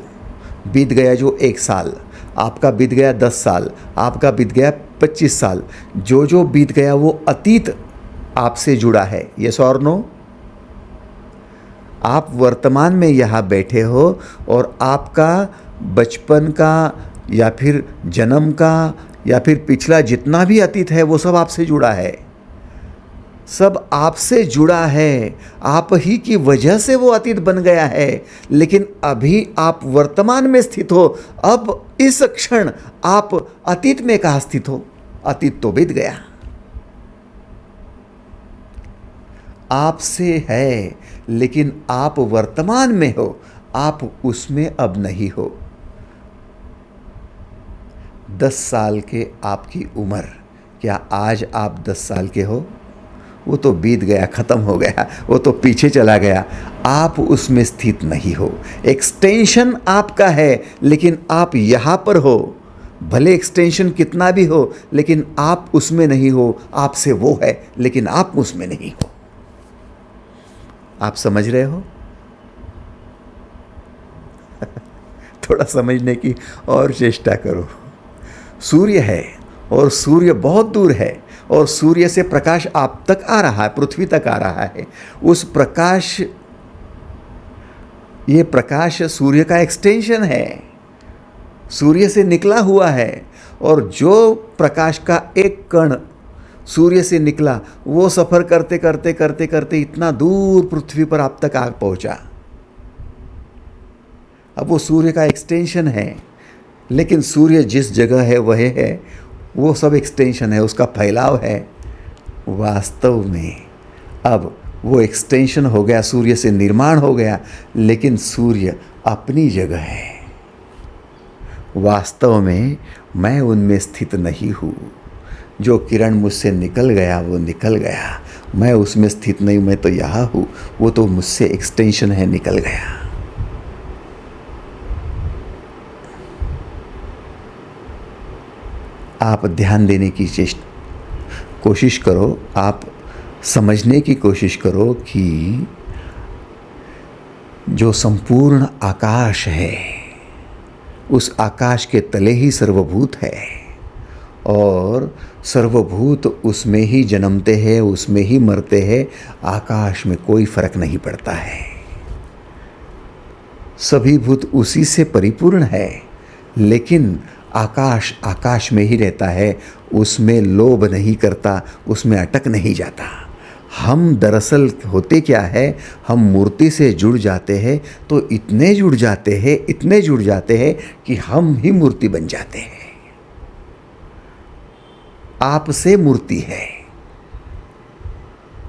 A: बीत गया जो 1 साल, आपका बीत गया 10 साल, आपका बीत गया 25 साल, जो जो बीत गया वो अतीत आपसे जुड़ा है। यस और नो? आप वर्तमान में यहाँ बैठे हो और आपका बचपन का या फिर जन्म का या फिर पिछला जितना भी अतीत है वो सब आपसे जुड़ा है, सब आपसे जुड़ा है। आप ही की वजह से वो अतीत बन गया है, लेकिन अभी आप वर्तमान में स्थित हो। अब इस क्षण आप अतीत में कहाँ स्थित हो? अतीत तो बीत गया, आपसे है, लेकिन आप वर्तमान में हो, आप उसमें अब नहीं हो। 10 साल के आपकी उम्र, क्या आज आप 10 साल के हो? वो तो बीत गया, ख़त्म हो गया, वो तो पीछे चला गया, आप उसमें स्थित नहीं हो। एक्सटेंशन आपका है, लेकिन आप यहाँ पर हो। भले एक्सटेंशन कितना भी हो, लेकिन आप उसमें नहीं हो। आपसे वो है, लेकिन आप उसमें नहीं हो। आप समझ रहे हो? थोड़ा समझने की और चेष्टा करो। सूर्य है और सूर्य बहुत दूर है और सूर्य से प्रकाश आप तक आ रहा है, पृथ्वी तक आ रहा है। उस प्रकाश, ये प्रकाश सूर्य का एक्सटेंशन है, सूर्य से निकला हुआ है। और जो प्रकाश का एक कण सूर्य से निकला, वो सफ़र करते करते करते करते इतना दूर पृथ्वी पर आप तक आ पहुंचा। अब वो सूर्य का एक्सटेंशन है, लेकिन सूर्य जिस जगह है वह है, वो सब एक्सटेंशन है, उसका फैलाव है। वास्तव में अब वो एक्सटेंशन हो गया, सूर्य से निर्माण हो गया, लेकिन सूर्य अपनी जगह है। वास्तव में मैं उनमें स्थित नहीं हूँ। जो किरण मुझसे निकल गया वो निकल गया, मैं उसमें स्थित नहीं, मैं तो यहाँ हूँ। वो तो मुझसे एक्सटेंशन है, निकल गया। आप ध्यान देने की कोशिश करो, आप समझने की कोशिश करो कि जो संपूर्ण आकाश है, उस आकाश के तले ही सर्वभूत है और सर्वभूत उसमें ही जन्मते हैं, उसमें ही मरते हैं। आकाश में कोई फर्क नहीं पड़ता है, सभी भूत उसी से परिपूर्ण है, लेकिन आकाश आकाश में ही रहता है, उसमें लोभ नहीं करता, उसमें अटक नहीं जाता। हम दरअसल होते क्या है, हम मूर्ति से जुड़ जाते हैं, तो इतने जुड़ जाते हैं, इतने जुड़ जाते हैं कि हम ही मूर्ति बन जाते हैं। आपसे मूर्ति है,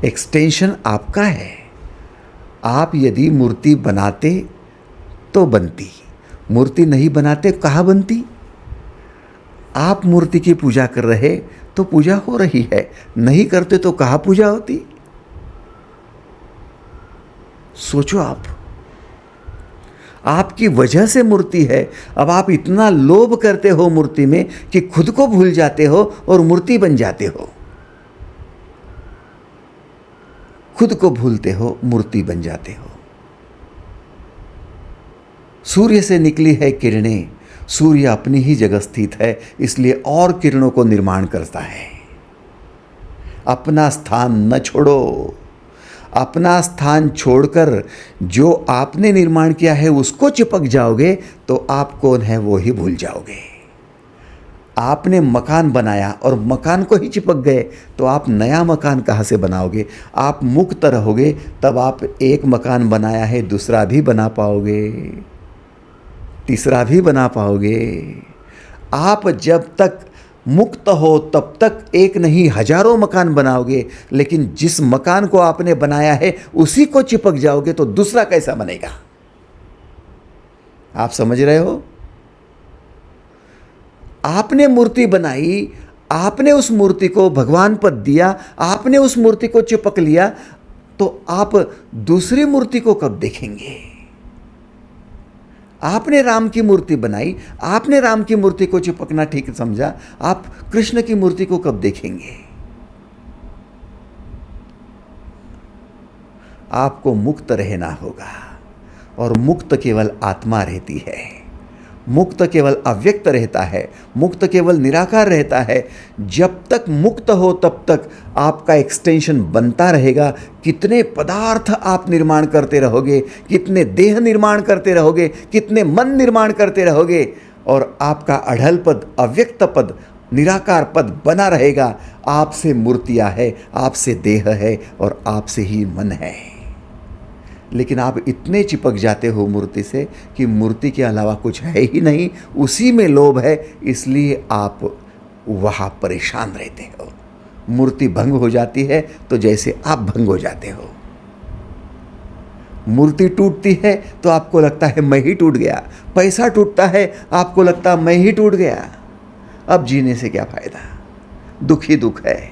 A: एक्सटेंशन आपका है। आप यदि मूर्ति बनाते तो बनती, मूर्ति नहीं बनाते कहाँ बनती? आप मूर्ति की पूजा कर रहे तो पूजा हो रही है, नहीं करते तो कहाँ पूजा होती? सोचो आप, आपकी वजह से मूर्ति है। अब आप इतना लोभ करते हो मूर्ति में कि खुद को भूल जाते हो और मूर्ति बन जाते हो। खुद को भूलते हो, मूर्ति बन जाते हो। सूर्य से निकली है किरणें, सूर्य अपनी ही जगह स्थित है, इसलिए और किरणों को निर्माण करता है। अपना स्थान न छोड़ो, अपना स्थान छोड़कर जो आपने निर्माण किया है उसको चिपक जाओगे तो आप कौन है वो ही भूल जाओगे। आपने मकान बनाया और मकान को ही चिपक गए तो आप नया मकान कहाँ से बनाओगे? आप मुक्त रहोगे तब आप एक मकान बनाया है दूसरा भी बना पाओगे, तीसरा भी बना पाओगे। आप जब तक मुक्त हो तब तक एक नहीं हजारों मकान बनाओगे, लेकिन जिस मकान को आपने बनाया है उसी को चिपक जाओगे तो दूसरा कैसा बनेगा? आप समझ रहे हो? आपने मूर्ति बनाई, आपने उस मूर्ति को भगवान पद दिया, आपने उस मूर्ति को चिपक लिया, तो आप दूसरी मूर्ति को कब देखेंगे? आपने राम की मूर्ति बनाई, आपने राम की मूर्ति को चिपकना ठीक समझा, आप कृष्ण की मूर्ति को कब देखेंगे? आपको मुक्त रहना होगा, और मुक्त केवल आत्मा रहती है। मुक्त केवल अव्यक्त रहता है, मुक्त केवल निराकार रहता है। जब तक मुक्त हो तब तक आपका एक्सटेंशन बनता रहेगा। कितने पदार्थ आप निर्माण करते रहोगे, कितने देह निर्माण करते रहोगे, कितने मन निर्माण करते रहोगे, और आपका अढ़ल पद, अव्यक्त पद, निराकार पद बना रहेगा। आपसे मूर्तियाँ है, आपसे देह है, और आपसे ही मन है। लेकिन आप इतने चिपक जाते हो मूर्ति से कि मूर्ति के अलावा कुछ है ही नहीं, उसी में लोभ है, इसलिए आप वहाँ परेशान रहते हो। मूर्ति भंग हो जाती है तो जैसे आप भंग हो जाते हो। मूर्ति टूटती है तो आपको लगता है मैं ही टूट गया। पैसा टूटता है, आपको लगता है मैं ही टूट गया। अब जीने से क्या फ़ायदा, दुख ही दुख है।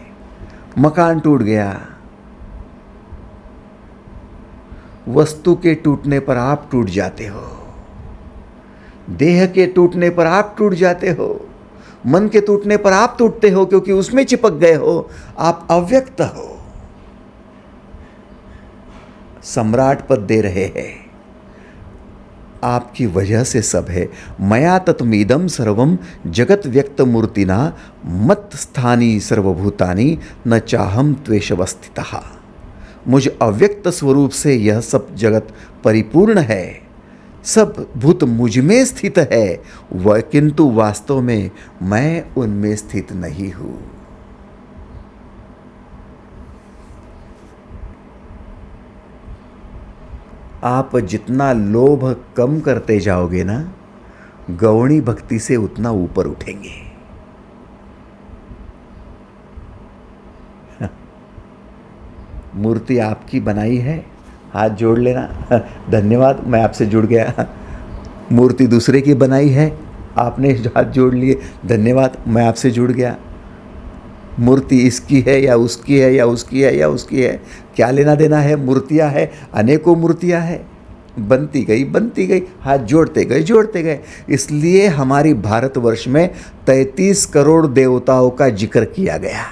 A: मकान टूट गया, वस्तु के टूटने पर आप टूट जाते हो, देह के टूटने पर आप टूट जाते हो, मन के टूटने पर आप टूटते हो, क्योंकि उसमें चिपक गए हो। आप अव्यक्त हो। सम्राट पद दे रहे हैं, आपकी वजह से सब है। मया तत्मीदम सर्वम जगत व्यक्त मूर्तिना मत स्थानी सर्वभूतानि न चाहम त्वेषवस्थितः। मुझ अव्यक्त स्वरूप से यह सब जगत परिपूर्ण है, सब भूत मुझ में स्थित है, वह किंतु वास्तव में मैं उनमें स्थित नहीं हूं। आप जितना लोभ कम करते जाओगे ना, गौणी भक्ति से उतना ऊपर उठेंगे। मूर्ति आपकी बनाई है, हाथ जोड़ लेना, धन्यवाद मैं आपसे जुड़ गया। मूर्ति दूसरे की बनाई है, आपने हाथ जोड़ लिए, धन्यवाद मैं आपसे जुड़ गया। मूर्ति इसकी है या उसकी है या उसकी है या उसकी है, क्या लेना देना है। मूर्तियाँ है, अनेकों मूर्तियाँ है, बनती गई, हाथ जोड़ते गए। इसलिए हमारी भारतवर्ष में 33 करोड़ देवताओं का जिक्र किया गया।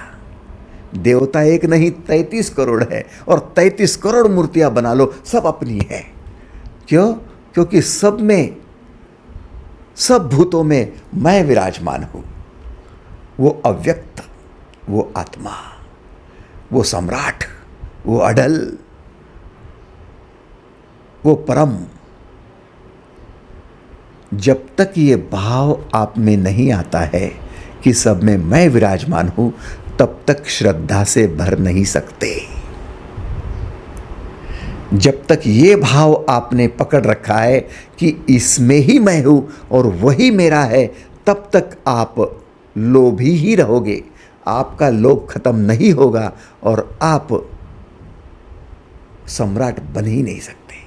A: देवता एक नहीं 33 करोड़ है, और 33 करोड़ मूर्तियां बना लो, सब अपनी है। क्यों? क्योंकि सब में, सब भूतों में मैं विराजमान हूं। वो अव्यक्त, वो आत्मा, वो सम्राट, वो अडल, वो परम। जब तक ये भाव आप में नहीं आता है कि सब में मैं विराजमान हूं, तब तक श्रद्धा से भर नहीं सकते। जब तक ये भाव आपने पकड़ रखा है कि इसमें ही मैं हूं और वही मेरा है, तब तक आप लोभी ही रहोगे। आपका लोभ खत्म नहीं होगा और आप सम्राट बन ही नहीं सकते।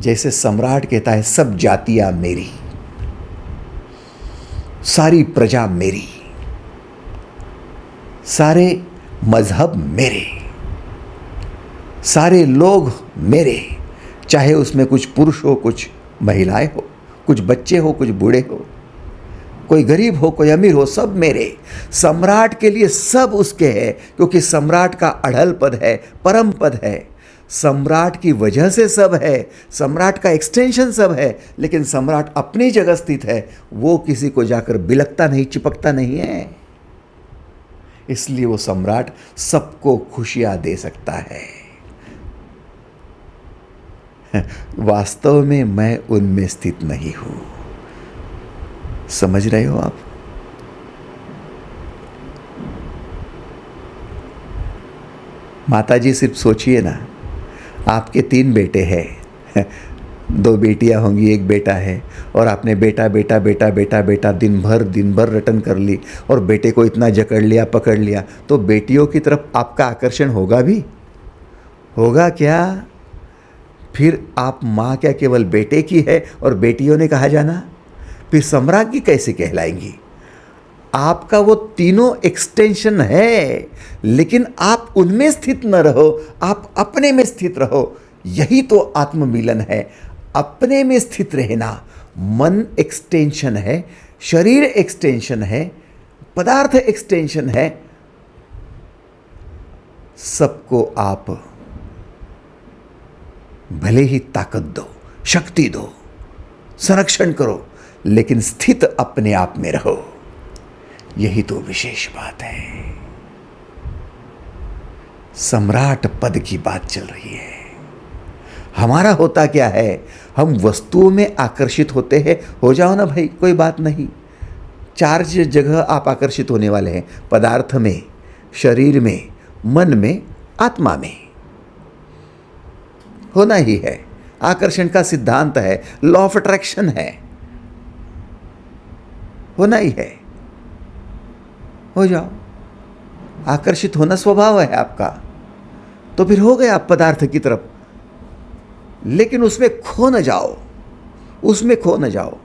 A: जैसे सम्राट कहता है, सब जातियां मेरी, सारी प्रजा मेरी, सारे मजहब मेरे, सारे लोग मेरे, चाहे उसमें कुछ पुरुष हो, कुछ महिलाएं हो, कुछ बच्चे हो, कुछ बूढ़े हो, कोई गरीब हो, कोई अमीर हो, सब मेरे। सम्राट के लिए सब उसके है, क्योंकि सम्राट का अढ़ल पद है, परम पद है। सम्राट की वजह से सब है, सम्राट का एक्सटेंशन सब है, लेकिन सम्राट अपनी जगह स्थित है। वो किसी को जाकर बिलकता नहीं, चिपकता नहीं है। इसलिए वो सम्राट सबको खुशियां दे सकता है। वास्तव में मैं उनमें स्थित नहीं हूं। समझ रहे हो आप? माताजी सिर्फ सोचिए ना, आपके 3 बेटे हैं, 2 बेटियां होंगी, 1 बेटा है, और आपने बेटा बेटा बेटा बेटा बेटा दिन भर रटन कर ली, और बेटे को इतना जकड़ लिया, पकड़ लिया, तो बेटियों की तरफ आपका आकर्षण होगा भी? होगा क्या? फिर आप माँ क्या केवल बेटे की है और बेटियों ने कहा जाना? फिर सम्राज्ञी कैसे कहलाएंगी? आपका वो तीनों एक्सटेंशन है, लेकिन आप उनमें स्थित न रहो, आप अपने में स्थित रहो। यही तो आत्ममिलन है, अपने में स्थित रहना। मन एक्सटेंशन है, शरीर एक्सटेंशन है, पदार्थ एक्सटेंशन है। सबको आप भले ही ताकत दो, शक्ति दो, संरक्षण करो, लेकिन स्थित अपने आप में रहो। यही तो विशेष बात है। सम्राट पद की बात चल रही है। हमारा होता क्या है? हम वस्तुओं में आकर्षित होते हैं। हो जाओ ना भाई, कोई बात नहीं। 4 जगह आप आकर्षित होने वाले हैं, पदार्थ में, शरीर में, मन में, आत्मा में। होना ही है, आकर्षण का सिद्धांत है, लॉ ऑफ अट्रैक्शन है, होना ही है। हो जाओ, आकर्षित होना स्वभाव है आपका, तो फिर हो गए आप पदार्थ की तरफ। लेकिन उसमें खो न जाओ, उसमें खो न जाओ।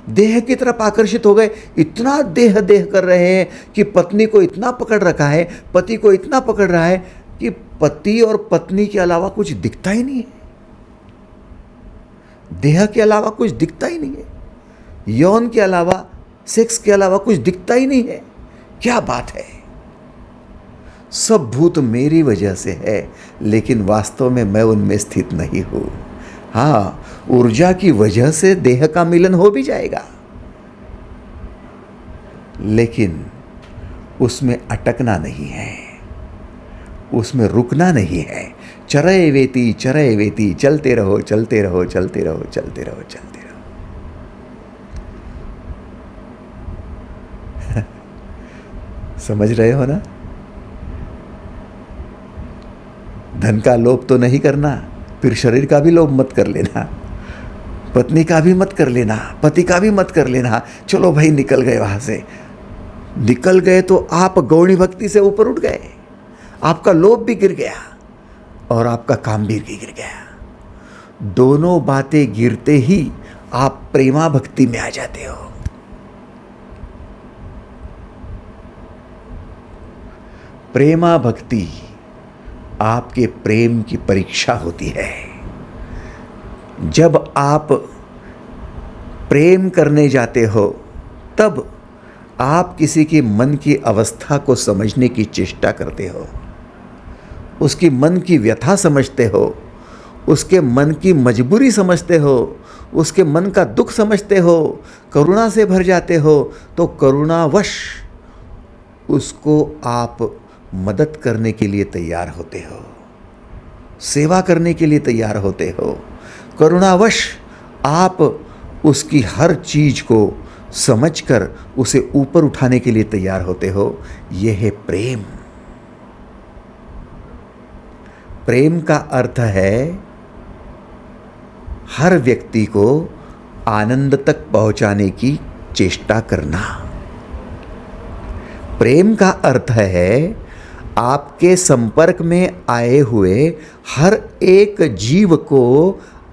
A: देह की तरफ आकर्षित हो गए, इतना देह देह कर रहे हैं कि पत्नी को इतना पकड़ रखा है, पति को इतना पकड़ रहा है कि पति और पत्नी के अलावा कुछ दिखता ही नहीं है, देह के अलावा कुछ दिखता ही नहीं है, यौन के अलावा, सेक्स के अलावा कुछ दिखता ही नहीं है। क्या बात है? सब भूत मेरी वजह से है, लेकिन वास्तव में मैं उनमें स्थित नहीं हूं। हाँ, ऊर्जा की वजह से देह का मिलन हो भी जाएगा, लेकिन उसमें अटकना नहीं है, उसमें रुकना नहीं है। चरय वेति चरय वेति, चलते रहो चलते रहो चलते रहो चलते रहो चलते रहो। समझ रहे हो ना? धन का लोभ तो नहीं करना, फिर शरीर का भी लोभ मत कर लेना, पत्नी का भी मत कर लेना, पति का भी मत कर लेना। चलो भाई, निकल गए वहां से, निकल गए तो आप गौणी भक्ति से ऊपर उठ गए, आपका लोभ भी गिर गया और आपका काम भी गिर गया। दोनों बातें गिरते ही आप प्रेमा भक्ति में आ जाते हो। प्रेमा भक्ति आपके प्रेम की परीक्षा होती है। जब आप प्रेम करने जाते हो, तब आप किसी के मन की अवस्था को समझने की चेष्टा करते हो, उसकी मन की व्यथा समझते हो, उसके मन की मजबूरी समझते हो, उसके मन का दुख समझते हो, करुणा से भर जाते हो, तो करुणावश उसको आप मदद करने के लिए तैयार होते हो, सेवा करने के लिए तैयार होते हो। करुणावश आप उसकी हर चीज को समझकर उसे ऊपर उठाने के लिए तैयार होते हो। यह है प्रेम। प्रेम का अर्थ है हर व्यक्ति को आनंद तक पहुंचाने की चेष्टा करना। प्रेम का अर्थ है आपके संपर्क में आए हुए हर एक जीव को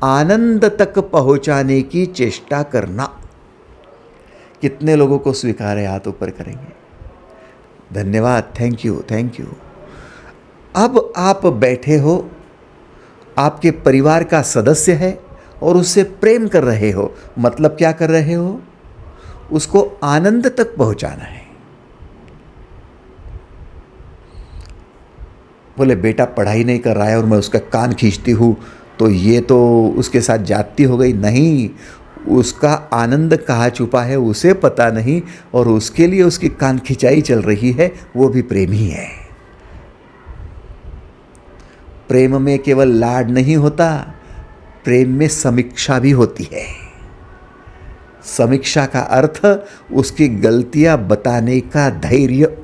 A: आनंद तक पहुंचाने की चेष्टा करना। कितने लोगों को स्वीकार है? हाथ ऊपर करेंगे। धन्यवाद, थैंक यू, थैंक यू। अब आप बैठे हो, आपके परिवार का सदस्य है और उससे प्रेम कर रहे हो। मतलब क्या कर रहे हो? उसको आनंद तक पहुंचाना है। बोले बेटा पढ़ाई नहीं कर रहा है और मैं उसका कान खींचती हूँ, तो ये तो उसके साथ जाती हो गई। नहीं, उसका आनंद कहाँ छुपा है उसे पता नहीं, और उसके लिए उसकी कान खिंचाई चल रही है, वो भी प्रेम ही है। प्रेम में केवल लाड नहीं होता, प्रेम में समीक्षा भी होती है। समीक्षा का अर्थ उसकी गलतियां बताने का धैर्य।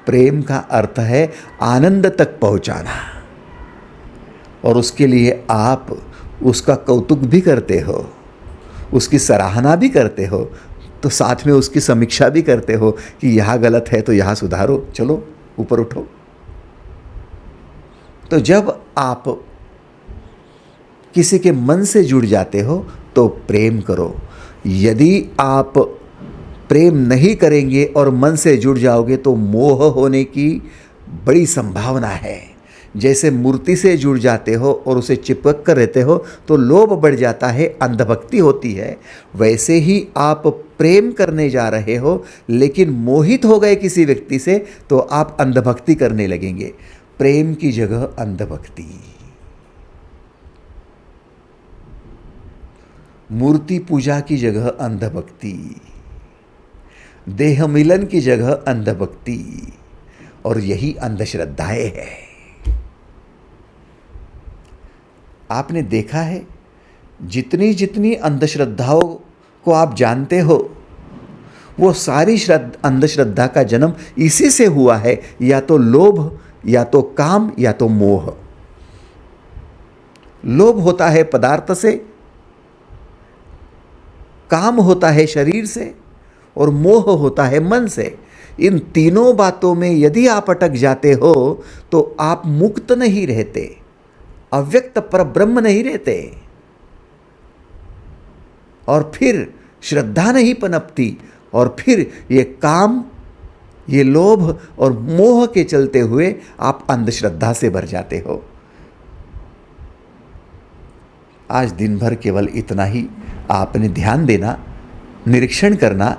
A: प्रेम का अर्थ है आनंद तक पहुंचाना, और उसके लिए आप उसका कौतुक भी करते हो, उसकी सराहना भी करते हो, तो साथ में उसकी समीक्षा भी करते हो कि यहाँ गलत है तो यहाँ सुधारो, चलो ऊपर उठो। तो जब आप किसी के मन से जुड़ जाते हो तो प्रेम करो। यदि आप प्रेम नहीं करेंगे और मन से जुड़ जाओगे तो मोह होने की बड़ी संभावना है। जैसे मूर्ति से जुड़ जाते हो और उसे चिपक कर रहते हो तो लोभ बढ़ जाता है, अंधभक्ति होती है। वैसे ही आप प्रेम करने जा रहे हो लेकिन मोहित हो गए किसी व्यक्ति से तो आप अंधभक्ति करने लगेंगे। प्रेम की जगह अंधभक्ति, मूर्ति पूजा की जगह अंधभक्ति, देह मिलन की जगह अंधभक्ति, और यही अंधश्रद्धाएं है। आपने देखा है जितनी जितनी अंधश्रद्धाओं को आप जानते हो वो सारी अंधश्रद्धा का जन्म इसी से हुआ है, या तो लोभ, या तो काम, या तो मोह। लोभ होता है पदार्थ से, काम होता है शरीर से, और मोह होता है मन से। इन तीनों बातों में यदि आप अटक जाते हो तो आप मुक्त नहीं रहते, अव्यक्त पर ब्रह्म नहीं रहते, और फिर श्रद्धा नहीं पनपती, और फिर ये काम, ये लोभ और मोह के चलते हुए आप अंधश्रद्धा से भर जाते हो। आज दिन भर केवल इतना ही आपने ध्यान देना, निरीक्षण करना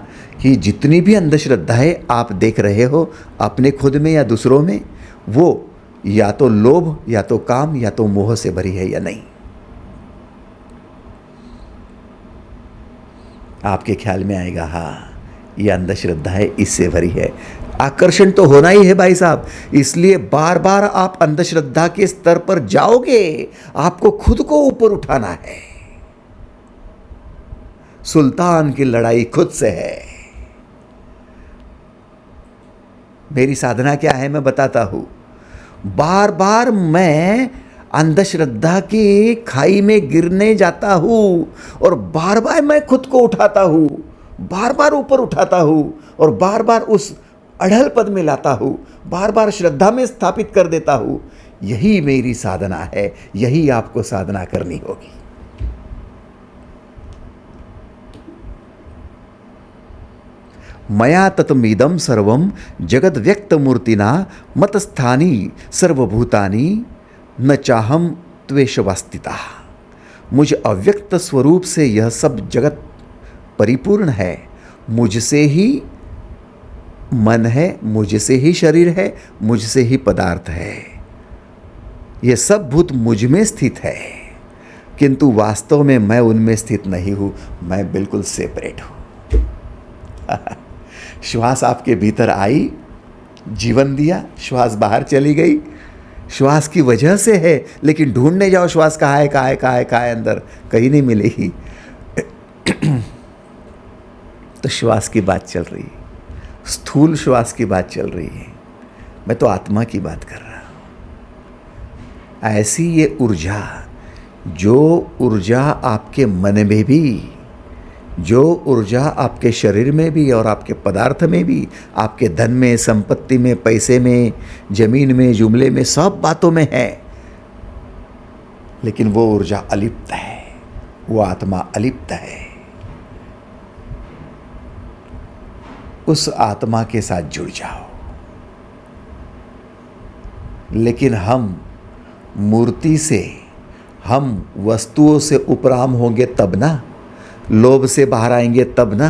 A: कि जितनी भी अंधश्रद्धाएं आप देख रहे हो अपने खुद में या दूसरों में, वो या तो लोभ, या तो काम, या तो मोह से भरी है या नहीं। आपके ख्याल में आएगा, हाँ ये अंधश्रद्धा है, इससे भरी है। आकर्षण तो होना ही है भाई साहब, इसलिए बार बार आप अंधश्रद्धा के स्तर पर जाओगे। आपको खुद को ऊपर उठाना है। सुल्तान की लड़ाई खुद से है। मेरी साधना क्या है मैं बताता हूं। बार बार मैं अंधश्रद्धा की खाई में गिरने जाता हूं और बार बार मैं खुद को उठाता हूं, बार बार ऊपर उठाता हूं और बार बार उस अढ़ल पद में लाता हूं, बार बार श्रद्धा में स्थापित कर देता हूं। यही मेरी साधना है, यही आपको साधना करनी होगी। मया ततमीदम सर्वम जगद व्यक्त मूर्तिना मतस्थानी सर्वभूतानि न चाहम त्वेषवास्तिता। मुझ अव्यक्त स्वरूप से यह सब जगत परिपूर्ण है। मुझसे ही मन है, मुझसे ही शरीर है, मुझसे ही पदार्थ है। ये सब भूत मुझ में स्थित है, किंतु वास्तव में मैं उनमें स्थित नहीं हूँ। मैं बिल्कुल सेपरेट हूँ। श्वास आपके भीतर आई, जीवन दिया, श्वास बाहर चली गई। श्वास की वजह से है, लेकिन ढूंढने जाओ श्वास कहाँ है, कहाँ है, कहाँ है, कहाँ है, अंदर कहीं नहीं मिलेगी। तो श्वास की बात चल रही है, स्थूल श्वास की बात चल रही है। मैं तो आत्मा की बात कर रहा हूँ। ऐसी ये ऊर्जा, जो ऊर्जा आपके मन में भी, जो ऊर्जा आपके शरीर में भी और आपके पदार्थ में भी, आपके धन में, संपत्ति में, पैसे में, जमीन में, जुमले में, सब बातों में है, लेकिन वो ऊर्जा अलिप्त है, वो आत्मा अलिप्त है। उस आत्मा के साथ जुड़ जाओ। लेकिन हम मूर्ति से, हम वस्तुओं से उपराम होंगे तब ना, लोभ से बाहर आएंगे तब ना,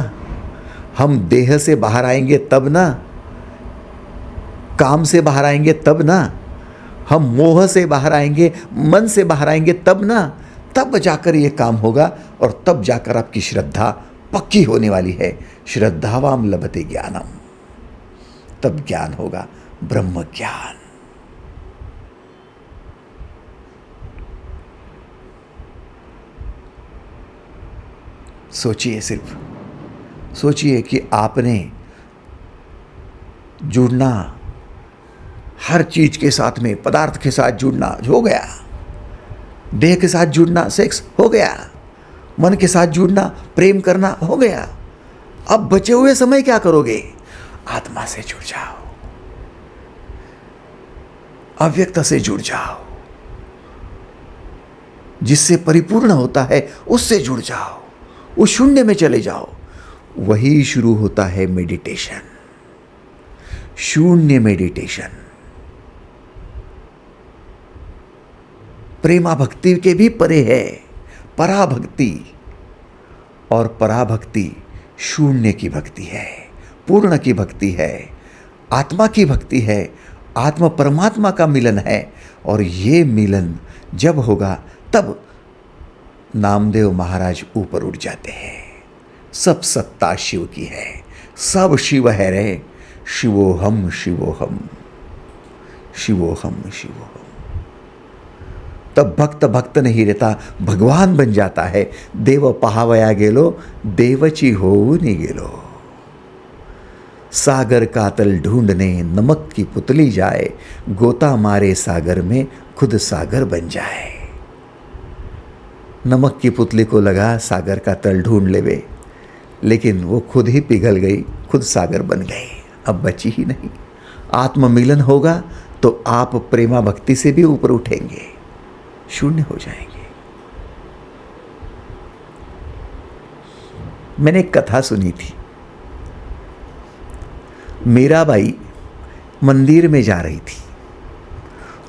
A: हम देह से बाहर आएंगे तब ना, काम से बाहर आएंगे तब ना, हम मोह से बाहर आएंगे, मन से बाहर आएंगे तब ना, तब जाकर ये काम होगा और तब जाकर आपकी श्रद्धा पक्की होने वाली है। श्रद्धावाम लभते ज्ञानम, तब ज्ञान होगा, ब्रह्म ज्ञान। सोचिए, सिर्फ सोचिए कि आपने जुड़ना हर चीज के साथ में, पदार्थ के साथ जुड़ना हो गया, देह के साथ जुड़ना सेक्स हो गया, मन के साथ जुड़ना प्रेम करना हो गया। अब बचे हुए समय क्या करोगे? आत्मा से जुड़ जाओ, अव्यक्त से जुड़ जाओ, जिससे परिपूर्ण होता है उससे जुड़ जाओ, उस शून्य में चले जाओ। वही शुरू होता है मेडिटेशन, शून्य मेडिटेशन। प्रेमा भक्ति के भी परे है पराभक्ति, और पराभक्ति शून्य की भक्ति है, पूर्ण की भक्ति है, आत्मा की भक्ति है, आत्मा परमात्मा का मिलन है। और ये मिलन जब होगा तब नामदेव महाराज ऊपर उठ जाते हैं। सब सत्ता शिव की है, सब शिव है रे, शिवोहम शिवोहम शिवोहम शिवोहम। तब भक्त भक्त नहीं रहता, भगवान बन जाता है। देव पहावया गेलो, देवची होऊनी गेलो। सागर का तल ढूंढने नमक की पुतली जाए, गोता मारे सागर में खुद सागर बन जाए। नमक की पुतली को लगा सागर का तल ढूंढ लेवे, लेकिन वो खुद ही पिघल गई, खुद सागर बन गई, अब बची ही नहीं। आत्ममिलन होगा तो आप प्रेमा भक्ति से भी ऊपर उठेंगे, शून्य हो जाएंगे। मैंने एक कथा सुनी थी। मीराबाई मंदिर में जा रही थी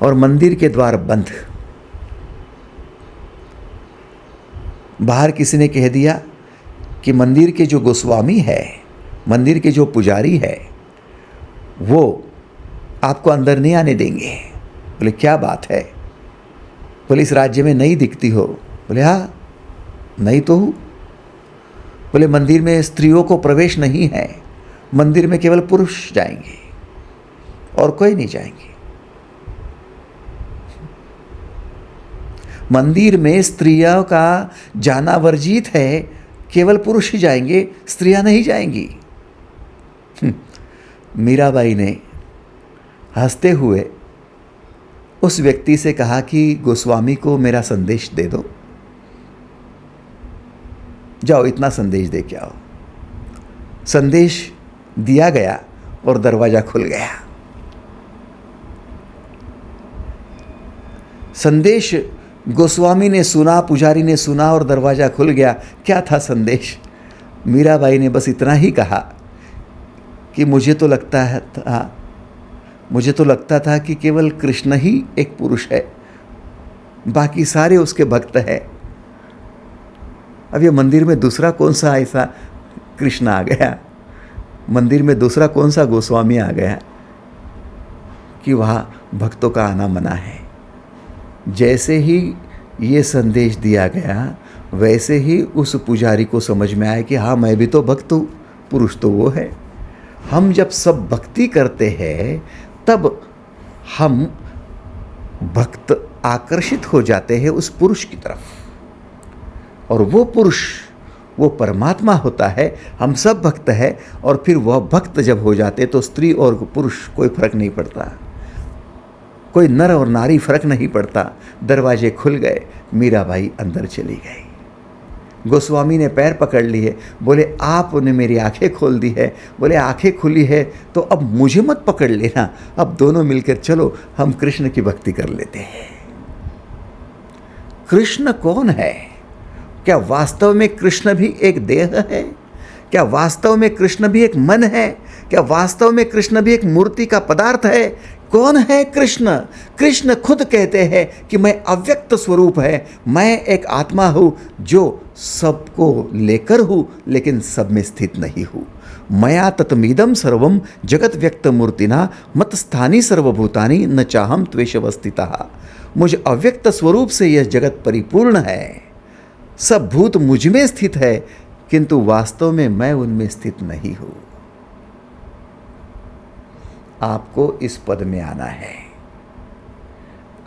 A: और मंदिर के द्वार बंद। बाहर किसी ने कह दिया कि मंदिर के जो गोस्वामी है, मंदिर के जो पुजारी है, वो आपको अंदर नहीं आने देंगे। बोले क्या बात है? बोले इस राज्य में नहीं दिखती हो? बोले हाँ नहीं तो हूँ। बोले मंदिर में स्त्रियों को प्रवेश नहीं है, मंदिर में केवल पुरुष जाएंगे और कोई नहीं जाएंगे। मंदिर में स्त्रियों का जाना वर्जित है, केवल पुरुष ही जाएंगे, स्त्रियां नहीं जाएंगी। मीराबाई ने हंसते हुए उस व्यक्ति से कहा कि गोस्वामी को मेरा संदेश दे दो, जाओ इतना संदेश दे के आओ। संदेश दिया गया और दरवाजा खुल गया। संदेश गोस्वामी ने सुना, पुजारी ने सुना और दरवाजा खुल गया। क्या था संदेश? मीराबाई ने बस इतना ही कहा कि मुझे तो लगता था कि केवल कृष्ण ही एक पुरुष है, बाकी सारे उसके भक्त हैं। अब ये मंदिर में दूसरा कौन सा ऐसा कृष्ण आ गया, मंदिर में दूसरा कौन सा गोस्वामी आ गया कि वहाँ भक्तों का आना मना है। जैसे ही ये संदेश दिया गया, वैसे ही उस पुजारी को समझ में आया कि हाँ मैं भी तो भक्त हूँ, पुरुष तो वो है। हम जब सब भक्ति करते हैं तब हम भक्त आकर्षित हो जाते हैं उस पुरुष की तरफ, और वो पुरुष वो परमात्मा होता है। हम सब भक्त हैं, और फिर वह भक्त जब हो जाते तो स्त्री और पुरुष कोई फर्क नहीं पड़ता, कोई नर और नारी फर्क नहीं पड़ता। दरवाजे खुल गए, मीराबाई अंदर चली गई। गोस्वामी ने पैर पकड़ लिए, बोले आपने मेरी आंखें खोल दी है। बोले आंखें खुली है तो अब मुझे मत पकड़ लेना, अब दोनों मिलकर चलो हम कृष्ण की भक्ति कर लेते हैं। कृष्ण कौन है? क्या वास्तव में कृष्ण भी एक देह है? क्या वास्तव में कृष्ण भी एक मन है? क्या वास्तव में कृष्ण भी एक मूर्ति का पदार्थ है? कौन है कृष्ण? कृष्ण खुद कहते हैं कि मैं अव्यक्त स्वरूप है, मैं एक आत्मा हूँ जो सबको लेकर हूँ लेकिन सब में स्थित नहीं हूँ। मया तत्मीदम सर्वम जगत व्यक्त मूर्तिना मत स्थानी सर्वभूतानि न चाहम त्वेषवस्थितः। मुझ अव्यक्त स्वरूप से यह जगत परिपूर्ण है, सब भूत मुझ में स्थित है, किंतु वास्तव में मैं उनमें स्थित नहीं हूँ। आपको इस पद में आना है,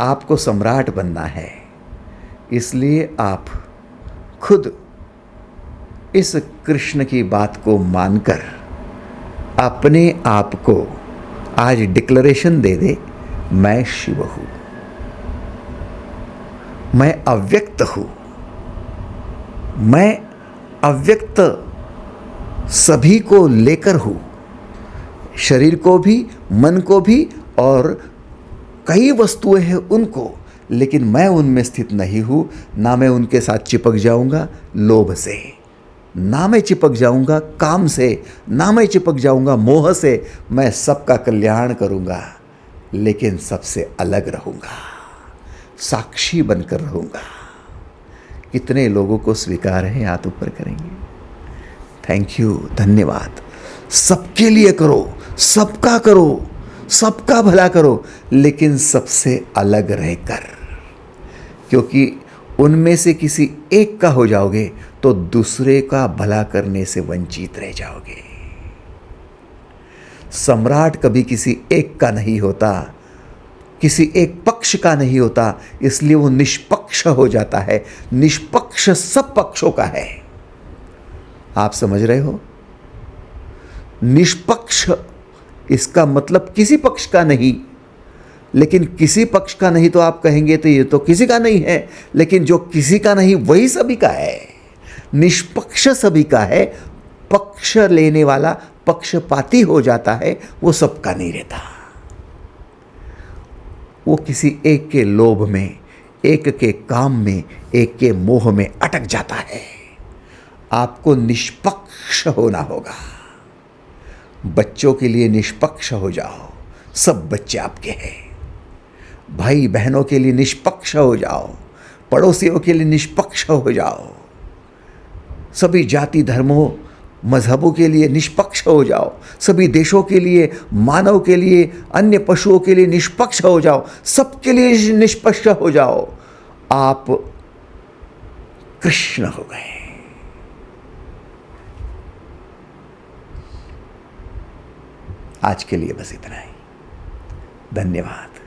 A: आपको सम्राट बनना है, इसलिए आप खुद इस कृष्ण की बात को मानकर अपने आप को आज डिक्लेरेशन दे दे, मैं शिव हूँ, मैं अव्यक्त हूँ, मैं अव्यक्त सभी को लेकर हूँ, शरीर को भी, मन को भी, और कई वस्तुएं हैं उनको, लेकिन मैं उनमें स्थित नहीं हूँ। ना मैं उनके साथ चिपक जाऊँगा लोभ से, ना मैं चिपक जाऊँगा काम से, ना मैं चिपक जाऊँगा मोह से। मैं सबका कल्याण करूँगा, लेकिन सबसे अलग रहूँगा, साक्षी बनकर रहूँगा। कितने लोगों को स्वीकार है? हाथ ऊपर करेंगे। थैंक यू, धन्यवाद। सबके लिए करो, सबका करो, सबका भला करो, लेकिन सबसे अलग रहकर, क्योंकि उनमें से किसी एक का हो जाओगे तो दूसरे का भला करने से वंचित रह जाओगे। सम्राट कभी किसी एक का नहीं होता, किसी एक पक्ष का नहीं होता, इसलिए वो निष्पक्ष हो जाता है। निष्पक्ष सब पक्षों का है। आप समझ रहे हो? निष्पक्ष इसका मतलब किसी पक्ष का नहीं, लेकिन किसी पक्ष का नहीं तो आप कहेंगे तो ये तो किसी का नहीं है, लेकिन जो किसी का नहीं वही सभी का है। निष्पक्ष सभी का है। पक्ष लेने वाला पक्षपाती हो जाता है, वो सबका नहीं रहता। वो किसी एक के लोभ में, एक के काम में, एक के मोह में अटक जाता है। आपको निष्पक्ष होना होगा। बच्चों के लिए निष्पक्ष हो जाओ, सब बच्चे आपके हैं। भाई बहनों के लिए निष्पक्ष हो जाओ, पड़ोसियों के लिए निष्पक्ष हो जाओ, सभी जाति धर्मों मजहबों के लिए निष्पक्ष हो जाओ, सभी देशों के लिए, मानव के लिए, अन्य पशुओं के लिए निष्पक्ष हो जाओ, सबके लिए निष्पक्ष हो जाओ। आप कृष्ण हो गए। आज के लिए बस इतना ही। धन्यवाद।